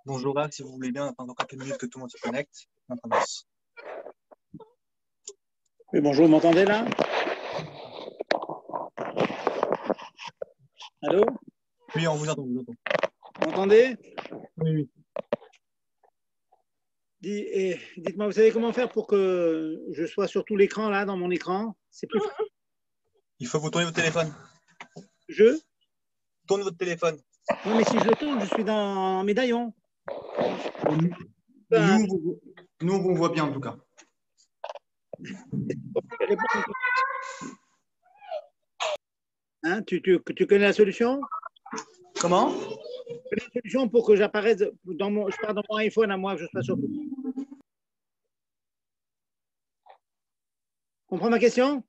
Bonjour, Al, si vous voulez bien, attendre quelques minutes que tout le monde se connecte. On commence. Oui, bonjour, vous m'entendez là? Allô? Oui, on vous entend, vous entend. Vous m'entendez? Oui, oui. Dites-moi, vous savez comment faire pour que je sois sur tout l'écran là, dans mon écran? C'est plus facile. Il faut que vous tournez votre téléphone. Je? Tournez votre téléphone. Oui, mais si je le tourne, je suis dans médaillon. Nous, on vous voit bien en tout cas. Hein, tu connais la solution? Comment? Tu connais la solution pour que j'apparaisse dans mon, je pars dans mon iPhone à moi, que je sois sur tout. Comprends ma question?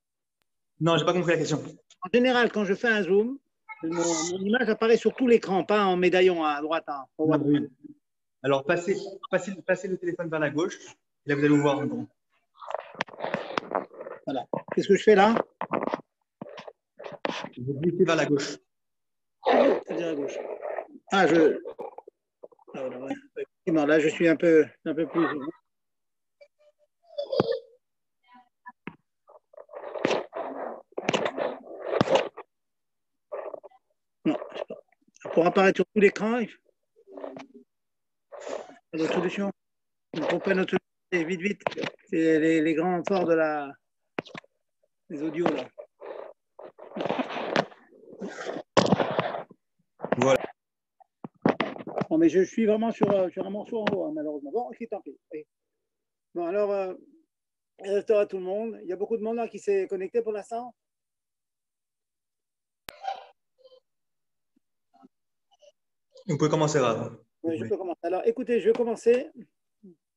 Non, j'ai pas compris la question. En général, quand je fais un zoom, mon image apparaît sur tout l'écran, pas en médaillon à droite. Hein, Non, oui. Alors, passez le téléphone vers la gauche. Et là, vous allez vous voir en grand. Voilà. Qu'est-ce que je fais là? Vous glissez vers la gauche. C'est-à-dire à gauche. Ah, je. Ouais. Effectivement, là, je suis un peu plus. Non, pour apparaître sur tout l'écran, il faut d'autres solutions. On comprend notre solution. Vite, vite. C'est les grands forts de des audios là. Voilà. Non, mais je suis vraiment sur un morceau en haut, hein, malheureusement. Bon, ok, tant pis. Oui. Bon, alors, restaure à tout le monde. Il y a beaucoup de monde là qui s'est connecté pour l'instant. Vous pouvez commencer, Rad. Oui, je peux commencer. Alors, écoutez, je vais commencer.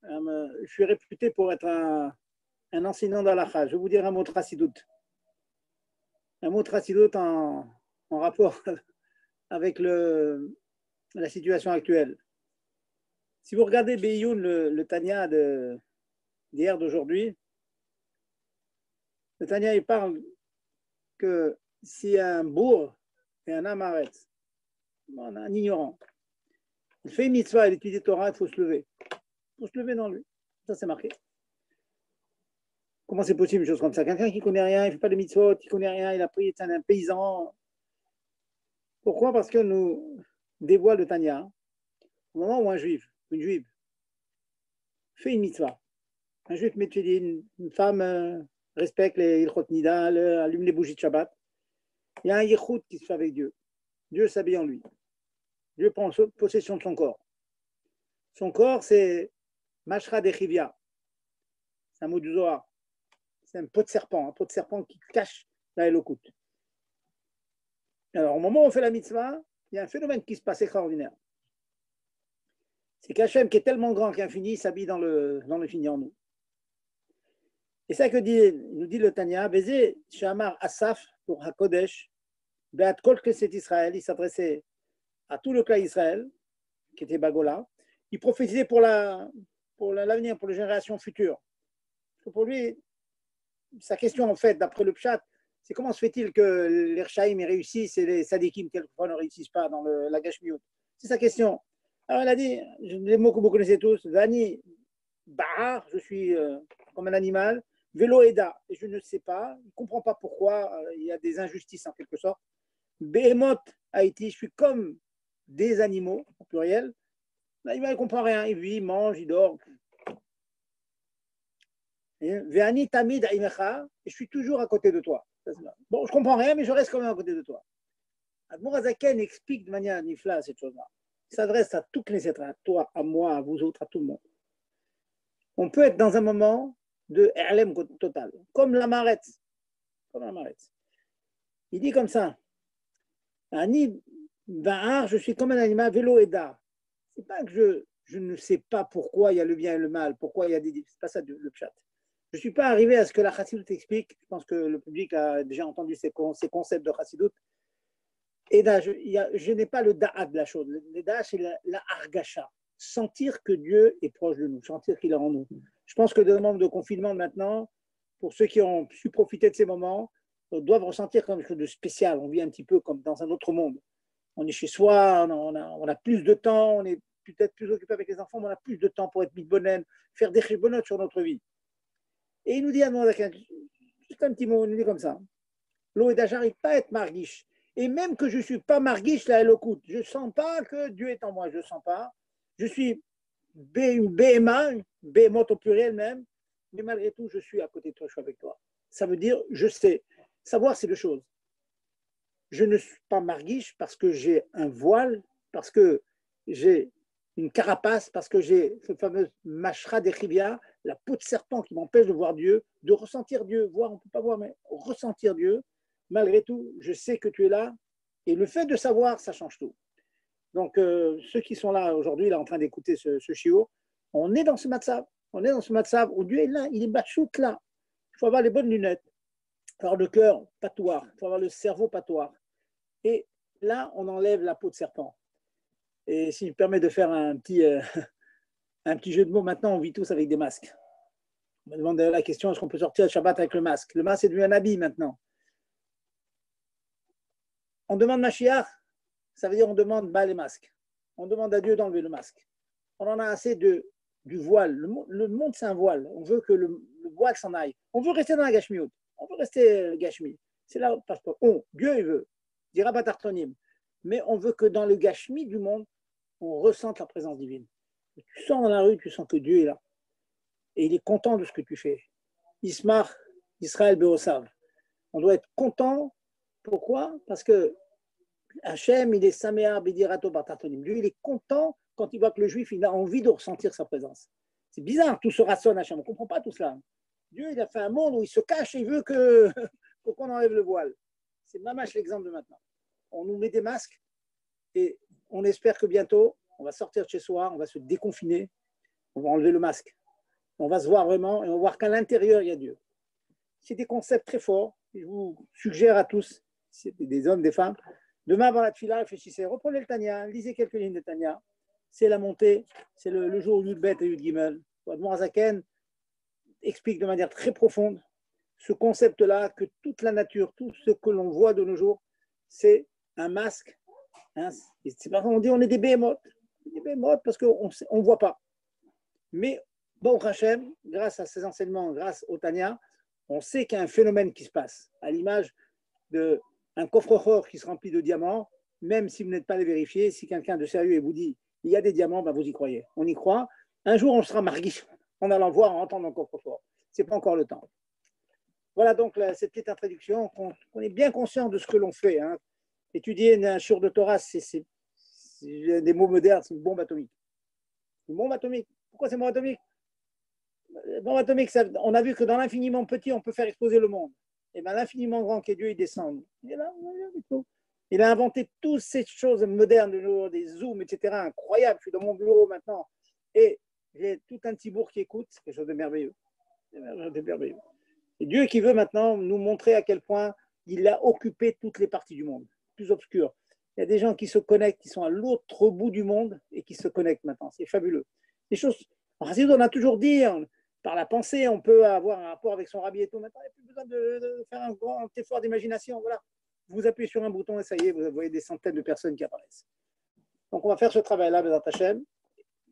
Je suis réputé pour être un enseignant d'Alakha. Je vais vous dire un mot de Chassidout. Un mot de Chassidout en rapport avec la situation actuelle. Si vous regardez Beyoun, le Tanya d'hier, d'aujourd'hui, le Tanya, il parle que si un bourg et un amaret, un ignorant, il fait une mitzvah, il étudie Torah, il faut se lever. Il faut se lever dans lui. Ça, c'est marqué. Comment c'est possible une chose comme ça? Quelqu'un qui ne connaît rien, il ne fait pas de mitzvot, il ne connaît rien, il a pris, c'est un paysan. Pourquoi? Parce que nous dévoile le Tanya au moment où un juif, une juive, fait une mitzvah. Un juif m'étudie, une femme respecte les Ilchot Nida, allume les bougies de Shabbat. Il y a un yichut qui se fait avec Dieu. Dieu s'habille en lui. Dieu prend possession de son corps. Son corps, c'est Mashra Dechivia. C'est un mot du Zohar. C'est un pot de serpent qui cache la Elokut. Alors, au moment où on fait la mitzvah, il y a un phénomène qui se passe extraordinaire. C'est qu'Hachem, qui est tellement grand qu'infini, s'habille dans le fini en nous. Et ça que nous dit le Tanya, Bézé, Shamar Asaf pour HaKodesh, Beat Kol Knesset Israël, il s'adressait à tout le clan Israël, qui était Bagola, il prophétisait pour l'avenir, pour les générations futures. Pour lui, sa question, en fait, d'après le Pshat, c'est comment se fait-il que les Rechaïm réussissent et les Sadikim, quelquefois, ne réussissent pas dans la Gashmiut? C'est sa question. Alors, il a dit, les mots que vous connaissez tous, Vani Bahar, je suis comme un animal, Vélo Eda, et je ne sais pas, il ne comprend pas pourquoi, il y a des injustices en quelque sorte. Behemoth Haïti, je suis comme des animaux, au pluriel. L'animal ne comprend rien, il vit, il mange, il dort. Ve'ani tamid aimecha, et je suis toujours à côté de toi. Bon, je ne comprends rien, mais je reste quand même à côté de toi. Admor Azaken explique de manière nifla cette chose-là. Il s'adresse à toutes les êtres, à toi, à moi, à vous autres, à tout le monde. On peut être dans un moment de Erlem total, comme la marette. Il dit comme ça, Ani Bahar, je suis comme un animal, vélo et d'art. C'est pas que je ne sais pas pourquoi il y a le bien et le mal, pourquoi il y a des. C'est pas ça le chat. Je ne suis pas arrivé à ce que la Chassidoute explique. Je pense que le public a déjà entendu ces concepts de Chassidoute. Et là, je n'ai pas le da'a de la chose. Le da'a, c'est la argacha. Sentir que Dieu est proche de nous, sentir qu'il est en nous. Je pense que dans le moment de confinement maintenant, pour ceux qui ont su profiter de ces moments, doivent ressentir comme quelque chose de spécial. On vit un petit peu comme dans un autre monde. On est chez soi, on a plus de temps, on est peut-être plus occupés avec les enfants, mais on a plus de temps pour être mitbonen, faire des chibonot sur notre vie. Et il nous dit à nous, juste un petit mot, il nous dit comme ça. L'Oéda, j'arrive pas à être marguiche. Et même que je ne suis pas marguiche, là, elle écoute. Je ne sens pas que Dieu est en moi, je ne sens pas. Je suis une BMA, BMOT au pluriel même, mais malgré tout, je suis à côté de toi, je suis avec toi. Ça veut dire, je sais. Savoir, c'est deux choses. Je ne suis pas marguiche parce que j'ai un voile, parce que j'ai une carapace, parce que j'ai ce fameux mashra d'Echivia, la peau de serpent qui m'empêche de voir Dieu, de ressentir Dieu. Voir, on ne peut pas voir, mais ressentir Dieu. Malgré tout, je sais que tu es là. Et le fait de savoir, ça change tout. Donc, ceux qui sont là aujourd'hui, là, en train d'écouter ce shiur, on est dans ce matzav. On est dans ce matzav où Dieu est là, il est batchout là. Il faut avoir les bonnes lunettes. Il faut avoir le cœur patoir. Il faut avoir le cerveau patoir. Et là, on enlève la peau de serpent. Et s'il me permet de faire un petit jeu de mots, maintenant, on vit tous avec des masques. On me demande la question, est-ce qu'on peut sortir le Shabbat avec le masque? Le masque est devenu un habit maintenant. On demande Mashiach, ça veut dire on demande bas les masques. On demande à Dieu d'enlever le masque. On en a assez du voile. Le monde, c'est un voile. On veut que le voile s'en aille. On veut rester dans la Gashmiut. On veut rester Gashmi. C'est là parce que Dieu, il veut. Dira Batartonim. Mais on veut que dans le Gashmi du monde, on ressente la présence divine. Tu sors dans la rue, tu sens que Dieu est là. Et il est content de ce que tu fais. Ismar, Israël Beosav. On doit être content. Pourquoi? Parce que Hachem, il est Saméa Bidirato Batartonim. Lui, il est content quand il voit que le juif, il a envie de ressentir sa présence. C'est bizarre, tout se rassonne Hachem. On ne comprend pas tout cela. Dieu, il a fait un monde où il se cache et il veut qu'on enlève le voile. C'est mamache l'exemple de maintenant. On nous met des masques et on espère que bientôt, on va sortir de chez soi, on va se déconfiner, on va enlever le masque. On va se voir vraiment et on va voir qu'à l'intérieur, il y a Dieu. C'est des concepts très forts. Je vous suggère à tous, c'est des hommes, des femmes, demain avant la tefila, réfléchissez, reprenez le Tanya, lisez quelques lignes de Tanya. C'est la montée, c'est le jour Yud Bet et Yud Gimel. Admor Hazaken explique de manière très profonde ce concept-là, que toute la nature, tout ce que l'on voit de nos jours, c'est un masque. Hein, c'est parce qu'on dit on est des béhémotes. Des béhémotes parce qu'on ne voit pas. Mais, bon, Hachem, grâce à ces enseignements, grâce au Tanya, on sait qu'il y a un phénomène qui se passe, à l'image d'un coffre-fort qui se remplit de diamants, même si vous n'êtes pas allé vérifier, si quelqu'un de sérieux et vous dit il y a des diamants, ben vous y croyez. On y croit. Un jour, on sera marguiche en allant voir, en rentrant dans le coffre-fort. Ce n'est pas encore le temps. Voilà donc cette petite introduction, qu'on est bien conscient de ce que l'on fait. Hein. Étudier un shiur de Torah, c'est des mots modernes, c'est une bombe atomique. Une bombe atomique. Pourquoi c'est une bombe atomique? Une bombe atomique, on a vu que dans l'infiniment petit, on peut faire exploser le monde. Et bien l'infiniment grand qui est Dieu, il descend. Il est là, il a inventé toutes ces choses modernes, des zooms, etc. Incroyable. Je suis dans mon bureau maintenant. Et j'ai tout un petit bourg qui écoute. C'est quelque chose de merveilleux. De merveilleux. Et Dieu qui veut maintenant nous montrer à quel point il a occupé toutes les parties du monde, plus obscures. Il y a des gens qui se connectent, qui sont à l'autre bout du monde et qui se connectent maintenant. C'est fabuleux. Les choses, on a toujours dit, par la pensée, on peut avoir un rapport avec son rabbi et tout. Maintenant, il n'y a plus besoin de faire un grand effort d'imagination. Voilà. Vous appuyez sur un bouton et ça y est, vous voyez des centaines de personnes qui apparaissent. Donc, on va faire ce travail-là, Bézat Hachem,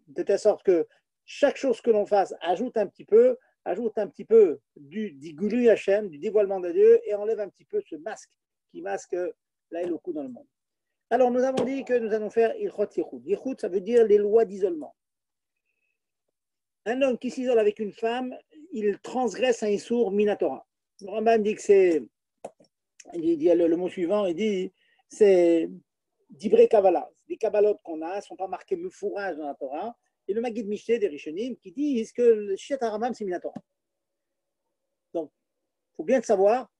de telle sorte que chaque chose que l'on fasse ajoute un petit peu du Gulu Hachem, du dévoilement de Dieu, et enlève un petit peu ce masque qui masque l'Aïloku dans le monde. Alors, nous avons dit que nous allons faire Ilchot Yichud. Yichud, ça veut dire les lois d'isolement. Un homme qui s'isole avec une femme, il transgresse un Issour Minatora. Le Rambam dit que c'est, il dit le mot suivant, il dit, c'est Divrei Kabbalah. Les Kabbalotes qu'on a ne sont pas marqués Mefourage dans la Torah. Et le Maggid Mishneh des Rishonim qui disent que le Shet HaRambam, c'est Minatora. Donc, il faut bien le savoir.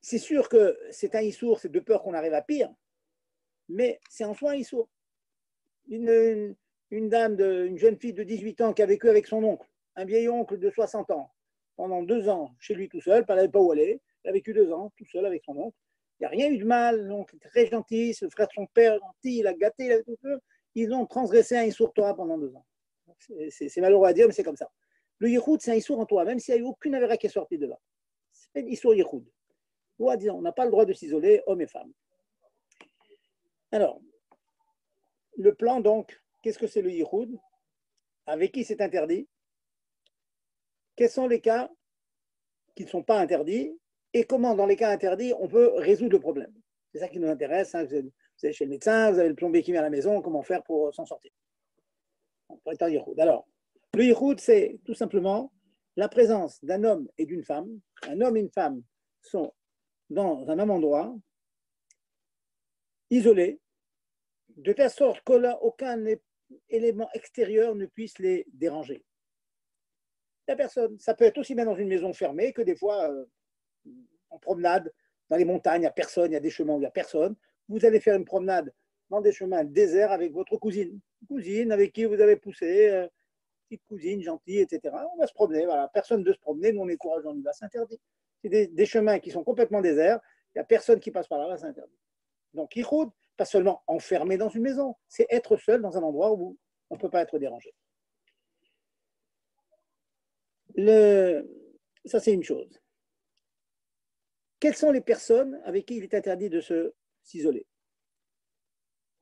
C'est sûr que c'est un Issour, c'est de peur qu'on arrive à pire, mais c'est en soi un Issour. Une dame, une jeune fille de 18 ans qui a vécu avec son oncle, un vieil oncle de 60 ans, pendant 2 ans chez lui tout seul, elle n'avait pas où aller, elle a vécu 2 ans tout seul avec son oncle. Il n'y a rien eu de mal, l'oncle était très gentil, c'est le frère de son père gentil, il a gâté, il avait tout fait. Ils ont transgressé un Issour Torah pendant 2 ans. C'est malheureux à dire, mais c'est comme ça. Le Yichud, c'est un Issour en toi, même s'il n'y a eu aucune avéra qui est sortie de là. C'est un Issour Yichud. On n'a pas le droit de s'isoler, hommes et femmes. Alors, le plan donc qu'est-ce que c'est le yichud? Avec qui c'est interdit? Quels sont les cas qui ne sont pas interdits? Et comment, dans les cas interdits, on peut résoudre le problème? C'est ça qui nous intéresse. Hein. Vous êtes chez le médecin, vous avez le plombier qui vient à la maison, comment faire pour s'en sortir? Alors, le yichud, c'est tout simplement la présence d'un homme et d'une femme. Un homme et une femme sont dans un même endroit, isolés, de telle sorte qu'aucun élément extérieur ne puisse les déranger. Il n'y a personne. Ça peut être aussi bien dans une maison fermée que des fois en promenade dans les montagnes, il n'y a personne, il y a des chemins où il n'y a personne. Vous allez faire une promenade dans des chemins déserts avec votre cousine avec qui vous avez poussé, petite cousine gentille, etc. On va se promener, voilà. Personne ne veut se promener, nous on est courageux, on y va, c'est interdit. C'est des chemins qui sont complètement déserts, il n'y a personne qui passe par là, c'est interdit. Donc, yichud, pas seulement enfermé dans une maison, c'est être seul dans un endroit où on ne peut pas être dérangé. Ça, c'est une chose. Quelles sont les personnes avec qui il est interdit de s'isoler?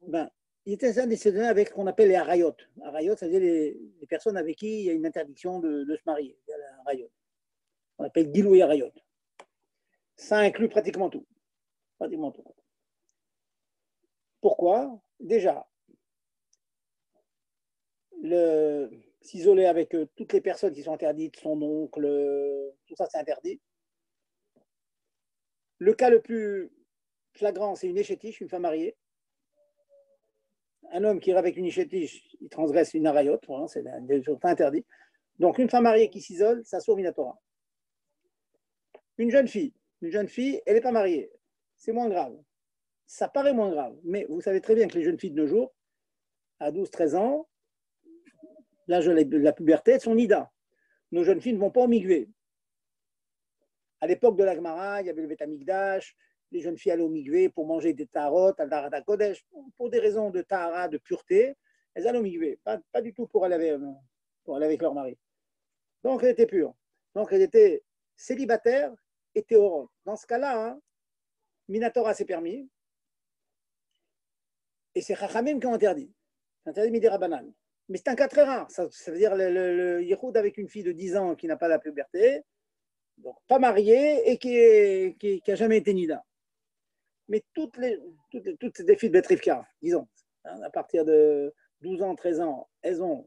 Ben, il est interdit de s'isoler avec ce qu'on appelle les harayot. Harayot, c'est-à-dire les personnes avec qui il y a une interdiction de se marier. Il y a les harayot. On appelle gilou et harayot. Ça inclut pratiquement tout. Pratiquement tout. Pourquoi? Déjà, s'isoler avec toutes les personnes qui sont interdites, son oncle, tout ça c'est interdit. Le cas le plus flagrant, c'est une échétiche, une femme mariée. Un homme qui irait avec une échétiche, il transgresse une harayot, voilà, c'est interdit. Donc une femme mariée qui s'isole, ça sauve une Torah. Une jeune fille, elle n'est pas mariée, c'est moins grave. Ça paraît moins grave, mais vous savez très bien que les jeunes filles de nos jours, à 12-13 ans, l'âge de la puberté, elles sont nida. Nos jeunes filles ne vont pas au migvé. À l'époque de la Gemara, il y avait le Beth Amikdash, les jeunes filles allaient au migvé pour manger des tarot, al-darat kodesh, pour des raisons de tahara, de pureté, elles allaient au migvé, pas du tout pour aller avec leur mari. Donc elles étaient pures. Donc elles étaient célibataires et théorantes. Dans ce cas-là, hein, Minatora c'est permis, et c'est Chachamim qui ont interdit. C'est interdit Midera Banan. Mais c'est un cas très rare. Ça veut dire le yichud avec une fille de 10 ans qui n'a pas la puberté, donc pas mariée et qui n'a jamais été nida. Mais toutes ces filles de Betrivka, disons, hein, à partir de 12 ans, 13 ans, elles ont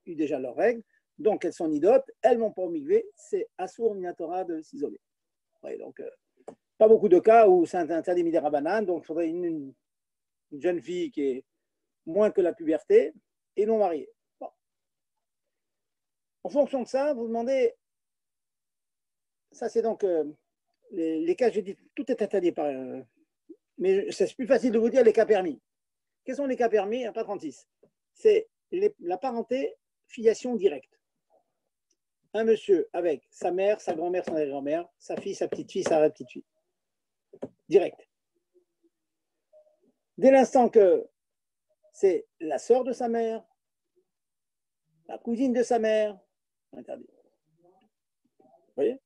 eu déjà leurs règles, donc elles sont nidotes, elles ne vont pas au migvé, c'est Assour Minatora de s'isoler. Ouais, donc, pas beaucoup de cas où c'est interdit Midera Banan, donc il faudrait une jeune fille qui est moins que la puberté et non mariée. Bon. En fonction de ça, vous demandez, ça c'est donc les cas, j'ai dit, tout est interdit par, mais c'est plus facile de vous dire les cas permis. Quels sont les cas permis? Pas 36. C'est la parenté filiation directe. Un monsieur avec sa mère, sa grand-mère, son arrière-grand-mère, sa fille, sa petite-fille, sa petite-fille. Direct. Dès l'instant que c'est la sœur de sa mère, la cousine de sa mère, interdit. Vous voyez?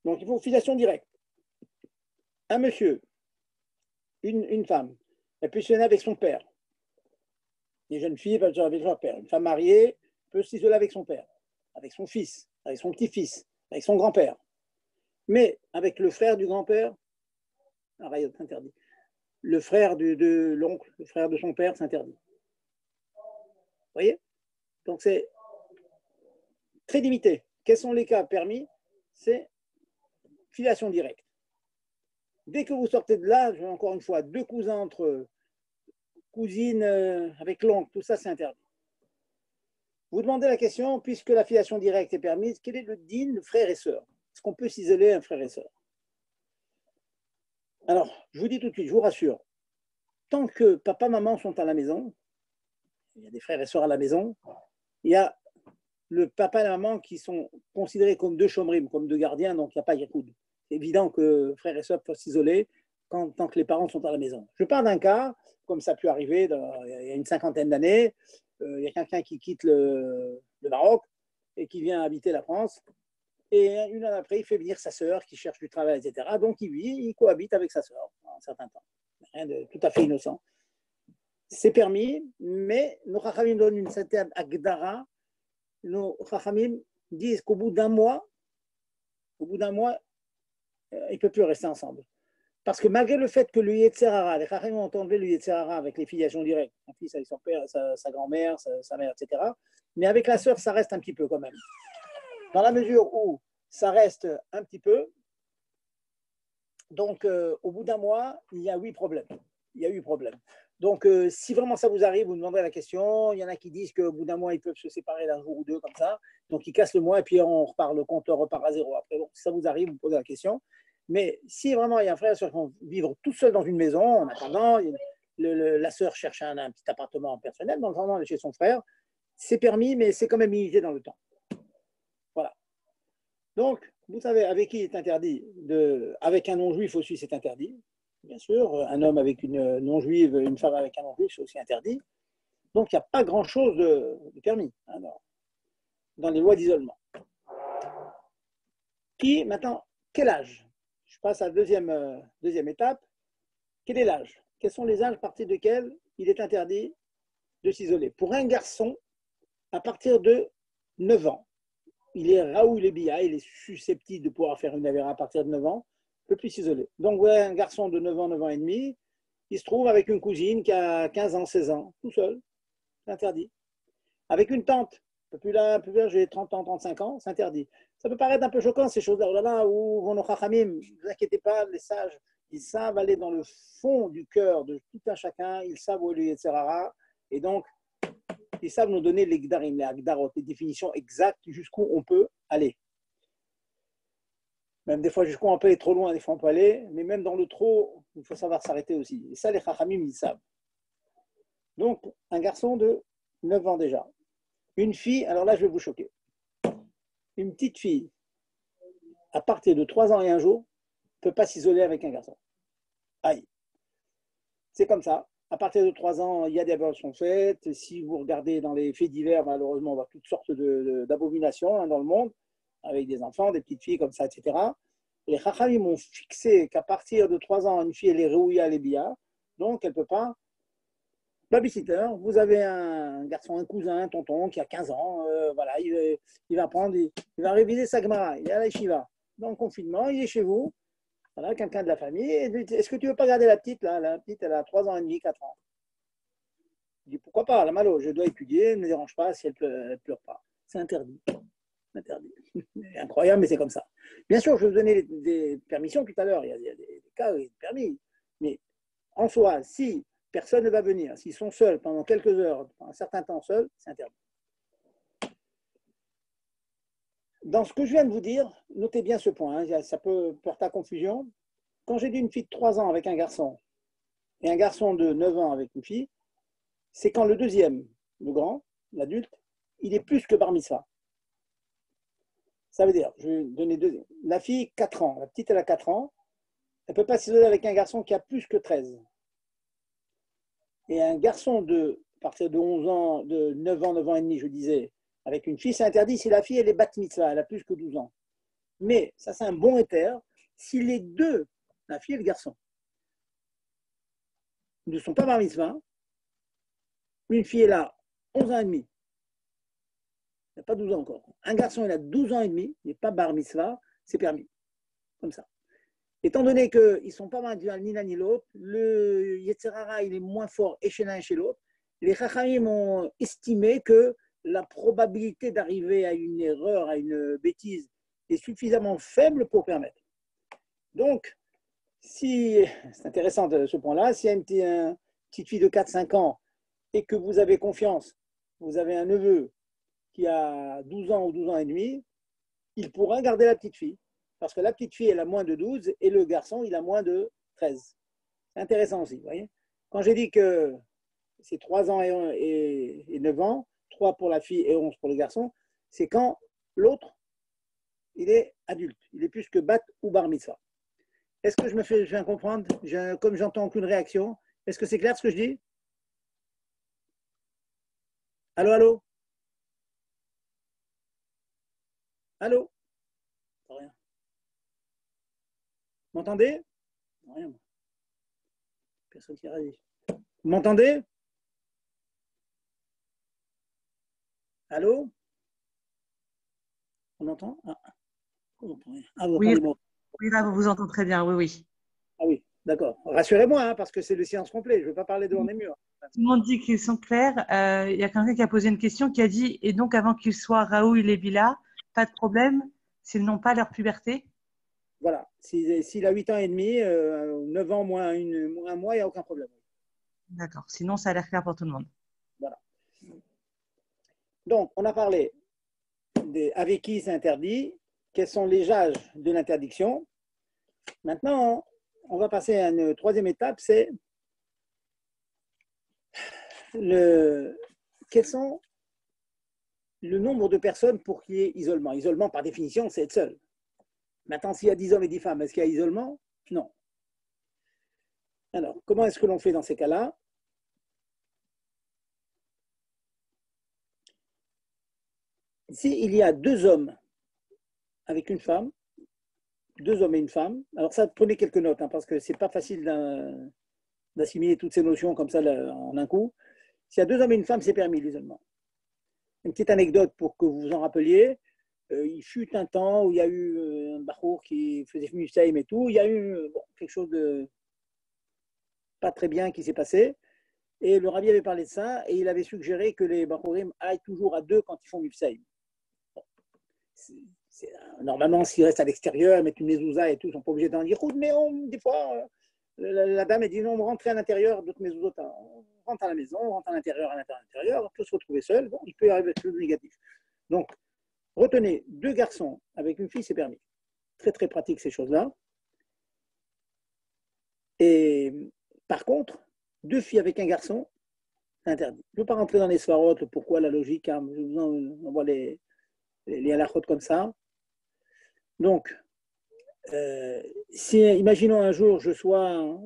Donc il faut filiation directe. Un monsieur, une femme, elle peut s'isoler avec son père. Les jeunes filles peuvent s'isoler avec leur père. Une femme mariée peut s'isoler avec son père, avec son fils, avec son petit-fils, avec son grand-père. Mais avec le frère du grand-père, c'est interdit. Le frère de l'oncle, le frère de son père, c'est interdit. Vous voyez? Donc c'est très limité. Quels sont les cas permis? C'est filiation directe. Dès que vous sortez de là, encore une fois, deux cousins entre cousines avec l'oncle, tout ça c'est interdit. Vous demandez la question, puisque la filiation directe est permise, quel est le din de frère et sœur? Est-ce qu'on peut s'isoler un frère et sœur? Alors, je vous dis tout de suite, je vous rassure, tant que papa, maman sont à la maison, il y a des frères et sœurs à la maison, il y a le papa et la maman qui sont considérés comme deux chomrim, comme deux gardiens, donc il n'y a pas yichud. C'est évident que frères et sœurs peuvent s'isoler tant que les parents sont à la maison. Je parle d'un cas, comme ça a pu arriver il y a une cinquantaine d'années, il y a quelqu'un qui quitte le Maroc et qui vient habiter la France, et une année après, il fait venir sa sœur qui cherche du travail, etc. Donc il cohabite avec sa sœur un certain temps. Rien de tout à fait innocent. c'est permis, mais nos Chachamim donnent une certaine agdara. Nos Chachamim disent qu'au bout d'un mois, ils ne peuvent plus rester ensemble. Parce que malgré le fait que le Yetzer Hara, les Chachamim ont enlevé le Yetzer Hara avec les filiations directes, un fils avec son père, sa grand-mère, sa mère, etc. Mais avec la sœur, ça reste un petit peu quand même. Dans la mesure où ça reste un petit peu, donc au bout d'un mois, il y a 8 problèmes. Il y a 8 problèmes. Donc si vraiment ça vous arrive, vous demanderez la question. Il y en a qui disent qu'au bout d'un mois, ils peuvent se séparer d'un jour ou deux comme ça. Donc ils cassent le mois et puis on repart, le compteur repart à zéro. Après, bon, si ça vous arrive, vous posez la question. Mais si vraiment il y a un frère et sœur qui vont vivre tout seul dans une maison, en attendant, la sœur cherche un petit appartement personnel, donc vraiment chez son frère, c'est permis, mais c'est quand même limité dans le temps. Voilà. Donc, vous savez, avec qui est interdit avec un non-juif aussi, c'est interdit. Bien sûr, un homme avec une non-juive, une femme avec un non-juif, c'est aussi interdit. Donc, il n'y a pas grand-chose de permis dans les lois d'isolement. Maintenant, quel âge? Je passe à la deuxième étape. Quel est l'âge? Quels sont les âges à partir desquels il est interdit de s'isoler? Pour un garçon, à partir de 9 ans, il est Raoul et Bia, il est susceptible de pouvoir faire une avéra à partir de 9 ans, ne peut plus s'isoler. Donc, ouais, un garçon de 9 ans et demi, il se trouve avec une cousine qui a 15 ans, 16 ans, tout seul, c'est interdit. Avec une tante, un peu plus âgée, 30 ans, 35 ans, c'est interdit. Ça peut paraître un peu choquant, ces choses-là. Oh là là, où vont nos chachamim? Ne vous inquiétez pas, les sages, ils savent aller dans le fond du cœur de tout un chacun, ils savent où est le Yetzer Hara, et donc, ils savent nous donner les gdarim, les agdarot, les définitions exactes jusqu'où on peut aller. Même des fois, jusqu'où on peut aller trop loin, des fois on peut aller, mais même dans le trop, il faut savoir s'arrêter aussi. Et ça, les chachamim, ils savent. Donc, un garçon de 9 ans déjà. Une fille, alors là, je vais vous choquer. Une petite fille, à partir de 3 ans et un jour, ne peut pas s'isoler avec un garçon. Aïe. C'est comme ça. À partir de 3 ans, il y a des aberrations qui sont faites. Si vous regardez dans les faits divers, malheureusement, on voit toutes sortes d'abominations dans le monde, avec des enfants, des petites filles comme ça, etc. Les Chachamim ont fixé qu'à partir de 3 ans, une fille, elle est Réouya Lébia, donc elle ne peut pas. Babysitter, vous avez un garçon, un cousin, un tonton qui a 15 ans, voilà, il va il va réviser sa Gemara, il est à la yeshiva. Dans le confinement, il est chez vous, voilà, quelqu'un de la famille. Est-ce que tu ne veux pas garder la petite là? La petite, elle a 3 ans et demi, 4 ans. Il dit pourquoi pas, la malo, je dois étudier, ne me dérange pas si elle ne pleure pas. C'est interdit. Interdit. Incroyable, mais c'est comme ça. Bien sûr, je vais vous donner des permissions tout à l'heure. Il y a des cas où il est permis. Mais en soi, si personne ne va venir, s'ils sont seuls pendant quelques heures, pendant un certain temps seuls, c'est interdit. Dans ce que je viens de vous dire, notez bien ce point, hein, ça peut porter à confusion. Quand j'ai dit une fille de 3 ans avec un garçon et un garçon de 9 ans avec une fille, c'est quand le deuxième, le grand, l'adulte, il est plus que bar mitzvah. Ça veut dire, je vais donner deux. La fille, 4 ans, la petite, elle a 4 ans, elle ne peut pas s'isoler avec un garçon qui a plus que 13. Et un garçon à partir de 11 ans, de 9 ans et demi, je disais, avec une fille, c'est interdit si la fille, elle est bat mitzvah, elle a plus que 12 ans. Mais, ça c'est un bon éther, si les deux, la fille et le garçon, ne sont pas bar mitzvah, une fille, elle a 11 ans et demi, il n'a pas 12 ans encore. Un garçon, il a 12 ans et demi, il n'est pas bar mitzvah, c'est permis. Comme ça. Étant donné qu'ils ne sont pas mal ni l'un ni l'autre, le Yetzer Hara, il est moins fort et chez l'un et chez l'autre. Les Chachamim ont estimé que la probabilité d'arriver à une erreur, à une bêtise, est suffisamment faible pour permettre. Donc, c'est intéressant ce point-là, si il y a une petite fille de 4-5 ans et que vous avez confiance, vous avez un neveu qui a 12 ans ou 12 ans et demi, il pourra garder la petite fille. Parce que la petite fille, elle a moins de 12 et le garçon, il a moins de 13. C'est intéressant aussi, vous voyez. Quand j'ai dit que c'est 3 ans et 9 ans, 3 pour la fille et 11 pour le garçon, c'est quand l'autre, il est adulte. Il est plus que bat ou bar mitzvah. Est-ce que je viens comprendre? Comme j'entends aucune réaction, est-ce que c'est clair ce que je dis? Allô, allô? Allô? Rien. Vous m'entendez? Rien. Personne qui réagit. Vous m'entendez? Allô? On entend? Ah, on entend rien. Ah, vous Oui, entendez moi? oui, là, vous vous entendez très bien, oui, oui. Ah oui, d'accord. Rassurez-moi, hein, parce que c'est le silence complet. Je ne veux pas parler devant Tout les murs. le monde dit qu'ils sont clairs. Il y a quelqu'un qui a posé une question qui a dit, et donc avant qu'ils soient Raoul et Bila, pas de problème s'ils n'ont pas leur puberté? Voilà. S'il a 8 ans et demi, 9 ans moins un mois, il n'y a aucun problème. D'accord. Sinon, ça a l'air clair pour tout le monde. Voilà. Donc, on a parlé avec qui c'est interdit, quels sont les âges de l'interdiction. Maintenant, on va passer à une troisième étape, c'est quels sont le nombre de personnes pour qu'il y ait isolement. Isolement, par définition, c'est être seul. Maintenant, s'il y a 10 hommes et 10 femmes, est-ce qu'il y a isolement? Non. Alors, comment est-ce que l'on fait dans ces cas-là? S'il y a 2 hommes avec une femme, 2 hommes et une femme, alors ça, prenez quelques notes, hein, parce que ce n'est pas facile d'assimiler toutes ces notions comme ça en un coup. S'il y a 2 hommes et une femme, c'est permis l'isolement. Une petite anecdote pour que vous vous en rappeliez. Il fut un temps où il y a eu un bachour qui faisait Mufsaïm et tout. Il y a eu quelque chose de pas très bien qui s'est passé. Et le rabbi avait parlé de ça et il avait suggéré que les bachourim aillent toujours à 2 quand ils font Mufsaïm. Bon. Normalement, s'ils restent à l'extérieur, mettent une mezouza et tout, ils ne sont pas obligés d'en dire. Mais des fois, la dame a dit non, on rentre à l'intérieur, d'autres mezouza, on rentre à la maison, on rentre à l'intérieur, on peut se retrouver seul. Bon, il peut y arriver des choses négatives. Donc, retenez, 2 garçons avec une fille, c'est permis. Très, très pratique ces choses-là. Et par contre, 2 filles avec un garçon, c'est interdit. Je ne veux pas rentrer dans les svarotes, pourquoi, la logique, hein, je vous envoie les halakhot comme ça. Donc, imaginons un jour, je sois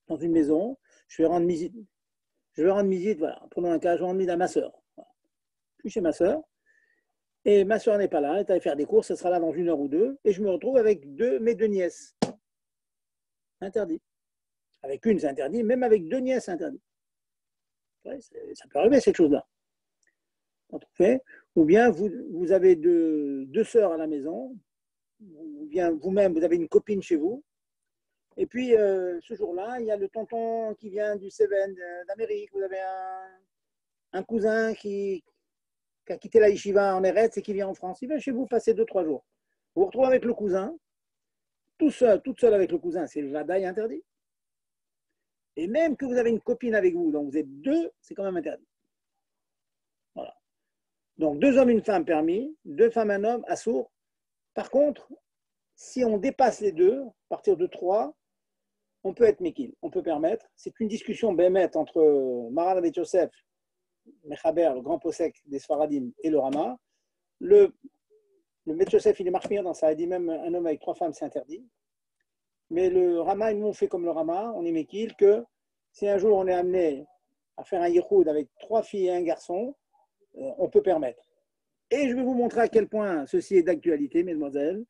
dans une maison, je vais rendre visite, voilà, prenons un cas, je rends visite à ma soeur. Voilà. Je suis chez ma soeur, et ma soeur n'est pas là, elle est allée faire des courses, elle sera là dans 1 heure ou 2, et je me retrouve avec mes 2 nièces. Interdit. Avec une, c'est interdit, même avec 2 nièces, c'est interdit. Ouais, ça peut arriver, cette chose-là. Ou bien vous avez 2 sœurs à la maison, ou bien vous-même, vous avez une copine chez vous, et puis ce jour-là, il y a le tonton qui vient du Cévennes, d'Amérique, vous avez un cousin qui a quitté la yeshiva en Eretz et qui vient en France, il vient chez vous passer 2-3 jours. Vous vous retrouvez avec le cousin, toute seule avec le cousin, c'est le vadaï interdit. Et même que vous avez une copine avec vous, donc vous êtes 2, c'est quand même interdit. Voilà. Donc 2 hommes, une femme permis, 2 femmes, un homme, assourd. Par contre, si on dépasse les 2, à partir de 3, on peut être mekil, on peut permettre. C'est une discussion bémette entre Maran Avet Yosef, Mechaber, le grand possèque des Sfaradim, et le Rama. Le Met Yosef, il est marqué dans ça, il dit même un homme avec 3 femmes, c'est interdit. Mais le Rama, nous on fait comme le Rama, on est mekil, que si un jour on est amené à faire un yichoud avec 3 filles et un garçon, on peut permettre. Et je vais vous montrer à quel point ceci est d'actualité, mesdemoiselles.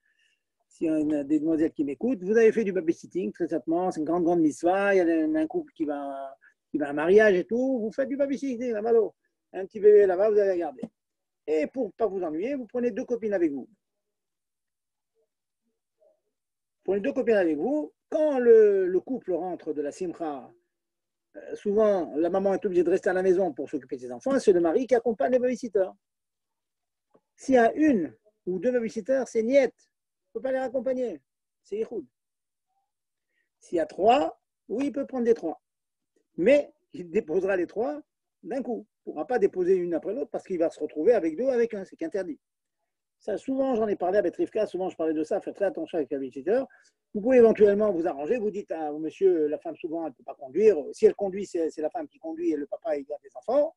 S'il y en a des demoiselles qui m'écoutent, vous avez fait du babysitting, très certainement, c'est une grande, grande mitzvah, il y a un couple qui va à un mariage et tout, vous faites du babysitting là-bas, un petit bébé là-bas, vous allez regarder. Et pour ne pas vous ennuyer, vous prenez 2 copines avec vous. Prenez 2 copines avec vous. Quand le couple rentre de la simcha, souvent la maman est obligée de rester à la maison pour s'occuper de ses enfants, et c'est le mari qui accompagne les babysitters. S'il y a 1 ou 2 babysitters, c'est niet. Il ne peut pas les raccompagner. C'est yichoud. S'il y a 3, oui, il peut prendre des 3. Mais il déposera les 3 d'un coup. Il ne pourra pas déposer une après l'autre parce qu'il va se retrouver avec 2 avec 1. C'est qu'interdit. Ça, souvent, j'en ai parlé avec Rivka, souvent je parlais de ça, faites très attention avec les babysitters. Vous pouvez éventuellement vous arranger, vous dites à monsieur, la femme souvent elle ne peut pas conduire. Si elle conduit, c'est la femme qui conduit et le papa il garde les enfants.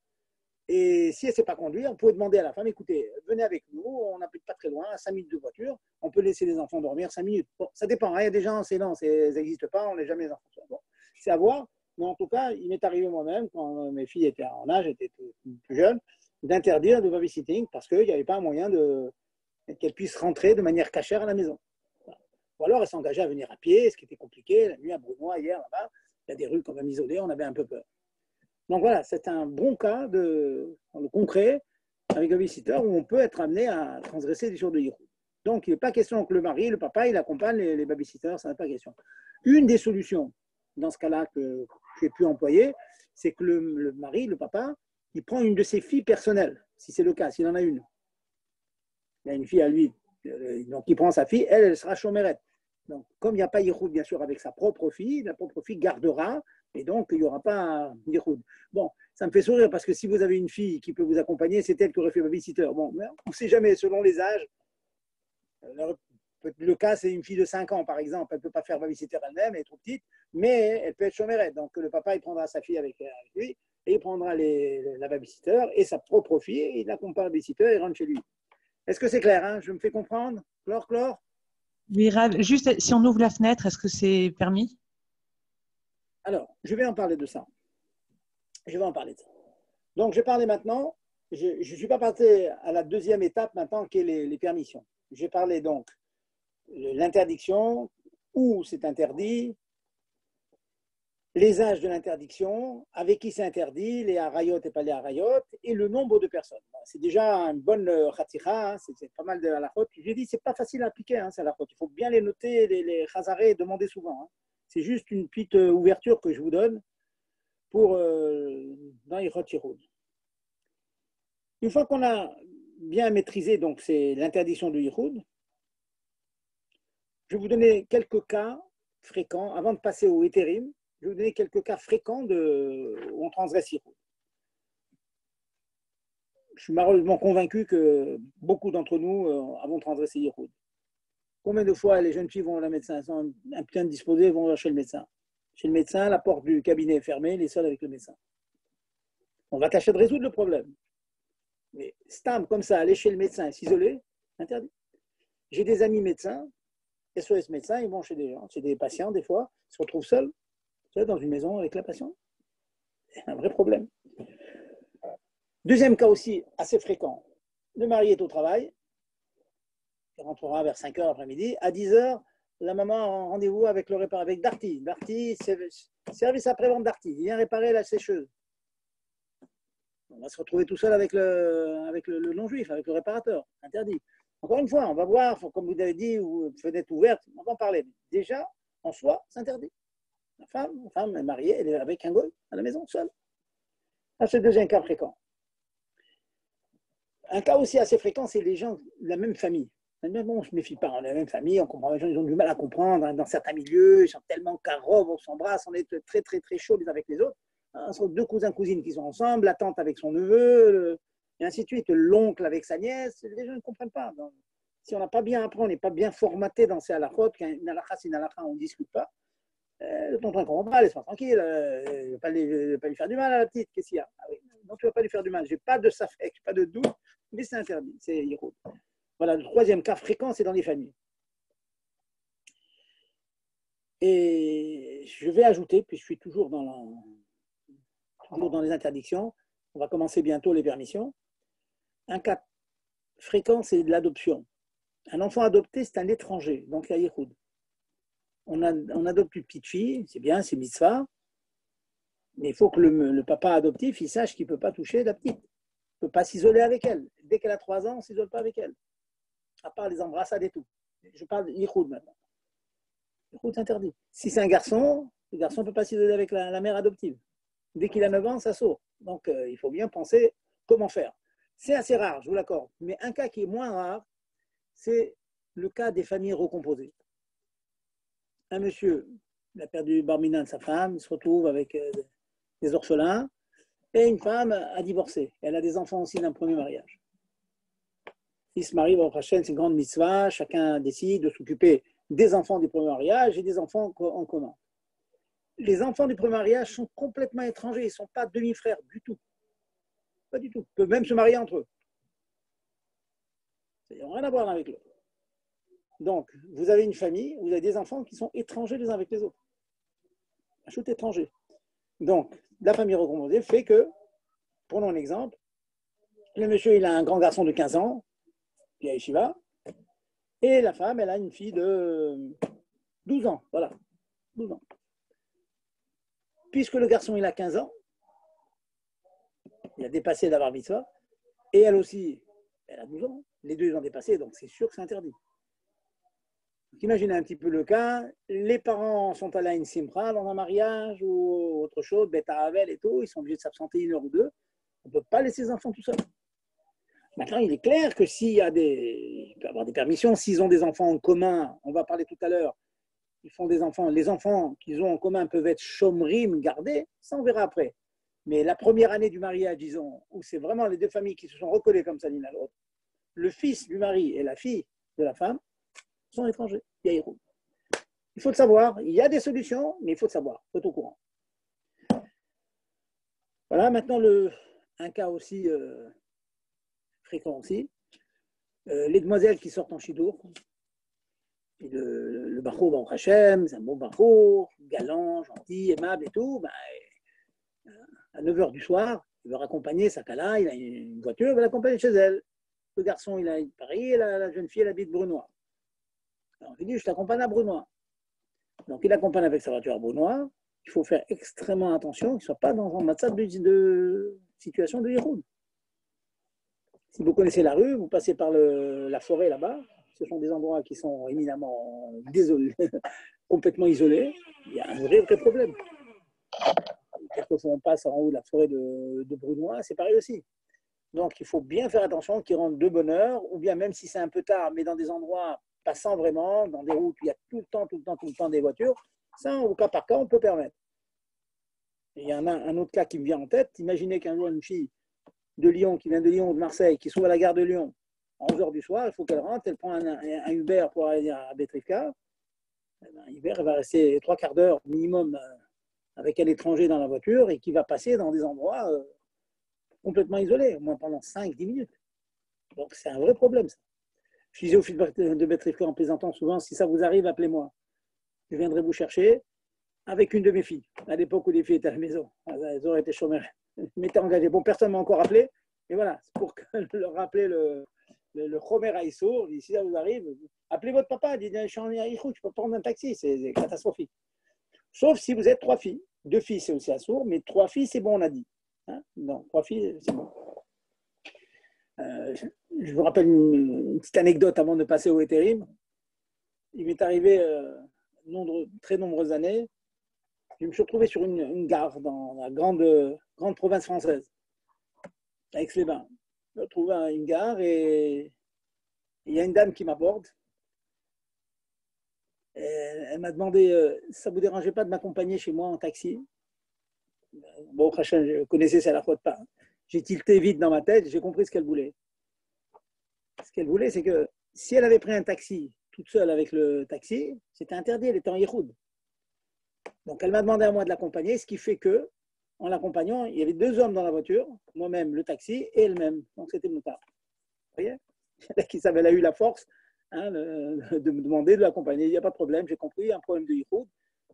Et si elle ne sait pas conduire, vous pouvez demander à la femme, écoutez, venez avec nous, on n'habite pas très loin, à 5 minutes de voiture, on peut laisser les enfants dormir 5 minutes. Bon, ça dépend, hein, il y a des gens, c'est non, ça n'existe pas, on n'est jamais les enfants. Bon, c'est à voir, mais en tout cas, il m'est arrivé moi-même, quand mes filles étaient en âge, étaient plus jeunes, d'interdire le babysitting parce qu'il n'y avait pas un moyen qu'elles puissent rentrer de manière cachère à la maison. Voilà. Ou alors elles s'engageaient à venir à pied, ce qui était compliqué, la nuit à Brunois, hier, là-bas, il y a des rues quand même isolées, on avait un peu peur. Donc voilà, c'est un bon cas dans le concret avec un babysitter où on peut être amené à transgresser des jours de Yichud. Donc il n'est pas question que le mari, le papa, il accompagne les babysitters, ça n'est pas question. Une des solutions dans ce cas-là que j'ai pu employer, c'est que le mari, le papa, il prend une de ses filles personnelles, si c'est le cas, s'il en a une. Il a une fille à lui, donc il prend sa fille, elle sera chômerette. Donc, comme il n'y a pas Yichud, bien sûr, avec sa propre fille, la propre fille gardera, et donc il n'y aura pas Yichud. Bon, ça me fait sourire parce que si vous avez une fille qui peut vous accompagner, c'est elle qui aurait fait babysitter. Bon, mais on ne sait jamais, selon les âges. Le cas, c'est une fille de 5 ans, par exemple. Elle ne peut pas faire babysitter elle-même, elle est trop petite, mais elle peut être chômerette. Donc, le papa, il prendra sa fille avec lui, et il prendra la babysitter et sa propre fille, il l'accompagne à babysitter et rentre chez lui. Est-ce que c'est clair, hein? Je me fais comprendre? Chlore? Oui, Rav, juste si on ouvre la fenêtre, est-ce que c'est permis? Alors, je vais en parler de ça. Donc, je vais parler maintenant. Je ne suis pas passé à la deuxième étape maintenant, qui est les permissions. J'ai parlé donc de l'interdiction, où c'est interdit, les âges de l'interdiction, avec qui c'est interdit, les harayot et pas les harayot, et le nombre de personnes. C'est déjà une bonne khatira, c'est pas mal de halachot. J'ai dit, c'est pas facile à appliquer, hein, ces halachot. Il faut bien les noter, les chazarés, et demander souvent. Hein. C'est juste une petite ouverture que je vous donne pour dans les Yichud. Une fois qu'on a bien maîtrisé, donc c'est l'interdiction du Yichud, je vais vous donner quelques cas fréquents, avant de passer au Hétérim, je vais vous donner quelques cas fréquents où on transgresse Yichud. Je suis malheureusement convaincu que beaucoup d'entre nous avons transgressé Yichud. Combien de fois les jeunes filles vont à la médecin, elles sont un peu indisposées, vont chez le médecin. Chez le médecin, la porte du cabinet est fermée, les seuls avec le médecin. On va tâcher de résoudre le problème. Mais stam, comme ça, aller chez le médecin et s'isoler, interdit. J'ai des amis médecins, SOS médecins, ils vont chez des gens, chez des patients, des fois, ils se retrouvent seuls, dans une maison avec la patiente. C'est un vrai problème. Deuxième cas aussi, assez fréquent. Le mari est au travail, il rentrera vers 5 h l'après-midi. À 10 h, la maman a un rendez-vous avec Darty. Darty, service après-vente Darty. Il vient réparer la sécheuse. On va se retrouver tout seul avec le non-juif, avec le réparateur. Interdit. Encore une fois, on va voir, comme vous avez dit, fenêtre ouverte, on va en parler. Déjà, en soi, c'est interdit. La femme est mariée, elle est avec un goy à la maison, seule. Ça, c'est le deuxième cas fréquent. Un cas aussi assez fréquent, c'est les gens de la même famille. Bon, on ne se méfie pas, on est la même famille, on comprend, les gens ils ont du mal à comprendre. Hein, dans certains milieux, ils sont tellement carottes, on s'embrasse, on est très, très, très chauds les uns avec les autres. Ce sont deux cousins, cousines qui sont ensemble, la tante avec son neveu, et ainsi de suite, l'oncle avec sa nièce. Les gens ne comprennent pas. Donc, si on n'a pas bien appris, on n'est pas bien formaté dans ces halakhot, qu'une halakha, c'est une halakha, on ne discute pas. Le tonton ne comprend pas, laisse-moi tranquille, je ne vais pas lui faire du mal à la petite, qu'est-ce qu'il y a? Ah oui, non, tu ne vas pas lui faire du mal, je n'ai pas de safek, pas de doute, mais c'est interdit, c'est Yichud. Voilà, le troisième cas fréquent, c'est dans les familles. Et je vais ajouter, puis je suis toujours dans les interdictions, on va commencer bientôt les permissions. Un cas fréquent, c'est de l'adoption. Un enfant adopté, c'est un étranger, donc il y a Yichud. On adopte une petite fille, c'est bien, c'est mitzvah, mais il faut que le papa adoptif, il sache qu'il ne peut pas toucher la petite. Il ne peut pas s'isoler avec elle. Dès qu'elle a 3 ans, on ne s'isole pas avec elle. À part les embrassades et tout. Je parle de Yichud maintenant. Yichud, c'est interdit. Si c'est un garçon, le garçon ne peut pas s'isoler avec la mère adoptive. Dès qu'il a 9 ans, ça sort. Donc, il faut bien penser comment faire. C'est assez rare, je vous l'accorde. Mais un cas qui est moins rare, c'est le cas des familles recomposées. Un monsieur, il a perdu Barminan de sa femme, il se retrouve avec des orphelins, et une femme a divorcé. Elle a des enfants aussi d'un premier mariage. Il se marie, c'est une grande mitzvah, chacun décide de s'occuper des enfants du premier mariage et des enfants en commun. Les enfants du premier mariage sont complètement étrangers, ils ne sont pas demi-frères du tout. Pas du tout. Ils peuvent même se marier entre eux. Ils n'ont rien à voir l'un avec l'autre. Donc, vous avez une famille, vous avez des enfants qui sont étrangers les uns avec les autres. Un shoot étranger. Donc, la famille recomposée fait que, prenons un exemple, le monsieur, il a un grand garçon de 15 ans, qui est à Yeshiva, et la femme, elle a une fille de 12 ans. Voilà, 12 ans. Puisque le garçon, il a 15 ans, il a dépassé la bar mitzvah, et elle aussi, elle a 12 ans. Les deux, ils ont dépassé, donc c'est sûr que c'est interdit. Donc, imaginez un petit peu le cas, les parents sont allés à une simra dans un mariage ou autre chose, bêta avel et tout, ils sont obligés de s'absenter 1 heure ou 2. On ne peut pas laisser les enfants tout seuls. Maintenant, il est clair que s'il y a il peut y avoir des permissions, s'ils ont des enfants en commun, on va parler tout à l'heure, ils font des enfants, les enfants qu'ils ont en commun peuvent être chomrim, gardés, ça on verra après. Mais la première année du mariage, disons, où c'est vraiment les deux familles qui se sont recollées comme ça l'une à l'autre, le fils du mari et la fille de la femme sont étrangers. Il faut le savoir. Il y a des solutions, mais il faut le savoir. Il faut être au courant. Voilà, maintenant un cas aussi fréquent aussi. Les demoiselles qui sortent en chidour. Le Bachour Baruch Hashem, c'est un bon Bachour, galant, gentil, aimable et tout. Ben, à 9h du soir, il veut raccompagner sa Kala, il a une voiture, il va l'accompagner chez elle. Le garçon, il a Paris, et la jeune fille, elle habite Brunois. Alors, il dit, je t'accompagne à Brunois. Donc, il accompagne avec sa voiture à Brunois. Il faut faire extrêmement attention qu'il ne soit pas dans un matzab de situation de Yéhoud. Si vous connaissez la rue, vous passez par la forêt là-bas. Ce sont des endroits qui sont éminemment désolés, complètement isolés. Il y a un vrai problème. Quelquefois, on passe en haut de la forêt de Brunois, c'est pareil aussi. Donc, il faut bien faire attention qu'ils rentrent de bonne heure, ou bien même si c'est un peu tard, mais dans des endroits passant vraiment, dans des routes où il y a tout le temps des voitures, ça, au cas par cas, on peut permettre. Et il y en a un autre cas qui me vient en tête. Imaginez qu'un jour, une fille de Lyon, qui vient de Lyon ou de Marseille, qui se trouve à la gare de Lyon, à 11h du soir, il faut qu'elle rentre, elle prend un Uber pour aller à Betrivka. Uber, elle va rester 3/4 d'heure minimum avec un étranger dans la voiture et qui va passer dans des endroits complètement isolés, au moins pendant 5-10 minutes. Donc, c'est un vrai problème, ça. Je disais au fil de Betrivka en plaisantant souvent, si ça vous arrive, appelez-moi. Je viendrai vous chercher avec une de mes filles, à l'époque où les filles étaient à la maison. Elles auraient été chômeurs. Je m'étais engagé. Bon, personne ne m'a encore appelé, mais voilà, c'est pour leur rappeler le Chomer Aïssour. Si ça vous arrive, appelez votre papa, dites, je suis en Aïchou, je peux prendre un taxi, c'est catastrophique. Sauf si vous êtes 3 filles. 2 filles, c'est aussi assourd, mais 3 filles, c'est bon, on a dit. Hein, non, 3 filles, c'est bon. Je vous rappelle une petite anecdote avant de passer au Etherim. Il m'est arrivé très nombreuses années. Je me suis retrouvé sur une gare dans la grande province française, à Aix-les-Bains. Je me retrouve à une gare et il y a une dame qui m'aborde. Elle m'a demandé ça ne vous dérangeait pas de m'accompagner chez moi en taxi. Bon, je connaissais ça à la fois pas. J'ai tilté vite dans ma tête, j'ai compris ce qu'elle voulait. Ce qu'elle voulait, c'est que si elle avait pris un taxi toute seule avec le taxi, c'était interdit, elle était en Yéhoud. Donc, elle m'a demandé à moi de l'accompagner, ce qui fait que, en l'accompagnant, il y avait 2 hommes dans la voiture, moi-même, le taxi, et elle-même. Donc, c'était motard. Vous voyez? Elle a eu la force de me demander de l'accompagner. Il n'y a pas de problème, j'ai compris, il y a un problème de Yéhoud.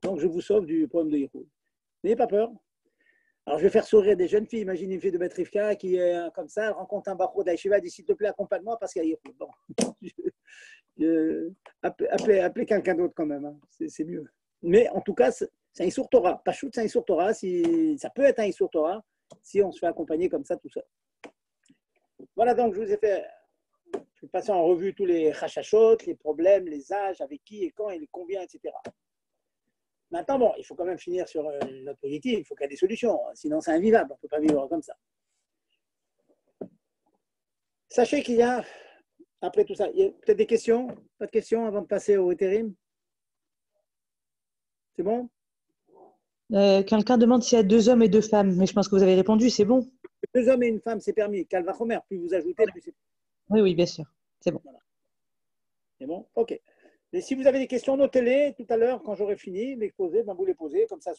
Donc, je vous sauve du problème de Yéhoud. N'ayez pas peur. Alors, je vais faire sourire des jeunes filles. Imaginez une fille de Betrivka qui est comme ça, elle rencontre un Bachour d'Aïchiva, dit s'il te plaît, accompagne-moi parce qu'il y a Yéhoud. Bon. Appelez quelqu'un d'autre quand même, hein. C'est mieux. Mais en tout cas, c'est un Issour Torah. Pachout, c'est un Issour Torah. Ça peut être un Issour Torah si on se fait accompagner comme ça tout seul. Voilà, donc je vais passer en revue tous les chachachot, les problèmes, les âges, avec qui et quand et combien, etc. Maintenant, bon, il faut quand même finir sur notre positif. Il faut qu'il y ait des solutions. Sinon, c'est invivable. On ne peut pas vivre comme ça. Sachez qu'il y a, après tout ça, il y a peut-être des questions. Pas de questions avant de passer au Etherim? C'est bon? Quelqu'un demande s'il y a 2 hommes et 2 femmes, mais je pense que vous avez répondu, c'est bon. 2 hommes et une femme, c'est permis. Calvachomer, plus vous ajoutez, plus c'est Oui, oui, bien sûr. C'est bon. Voilà. C'est bon? OK. Et si vous avez des questions, notez-les tout à l'heure quand j'aurai fini. Les poser, ben vous les posez, comme ça.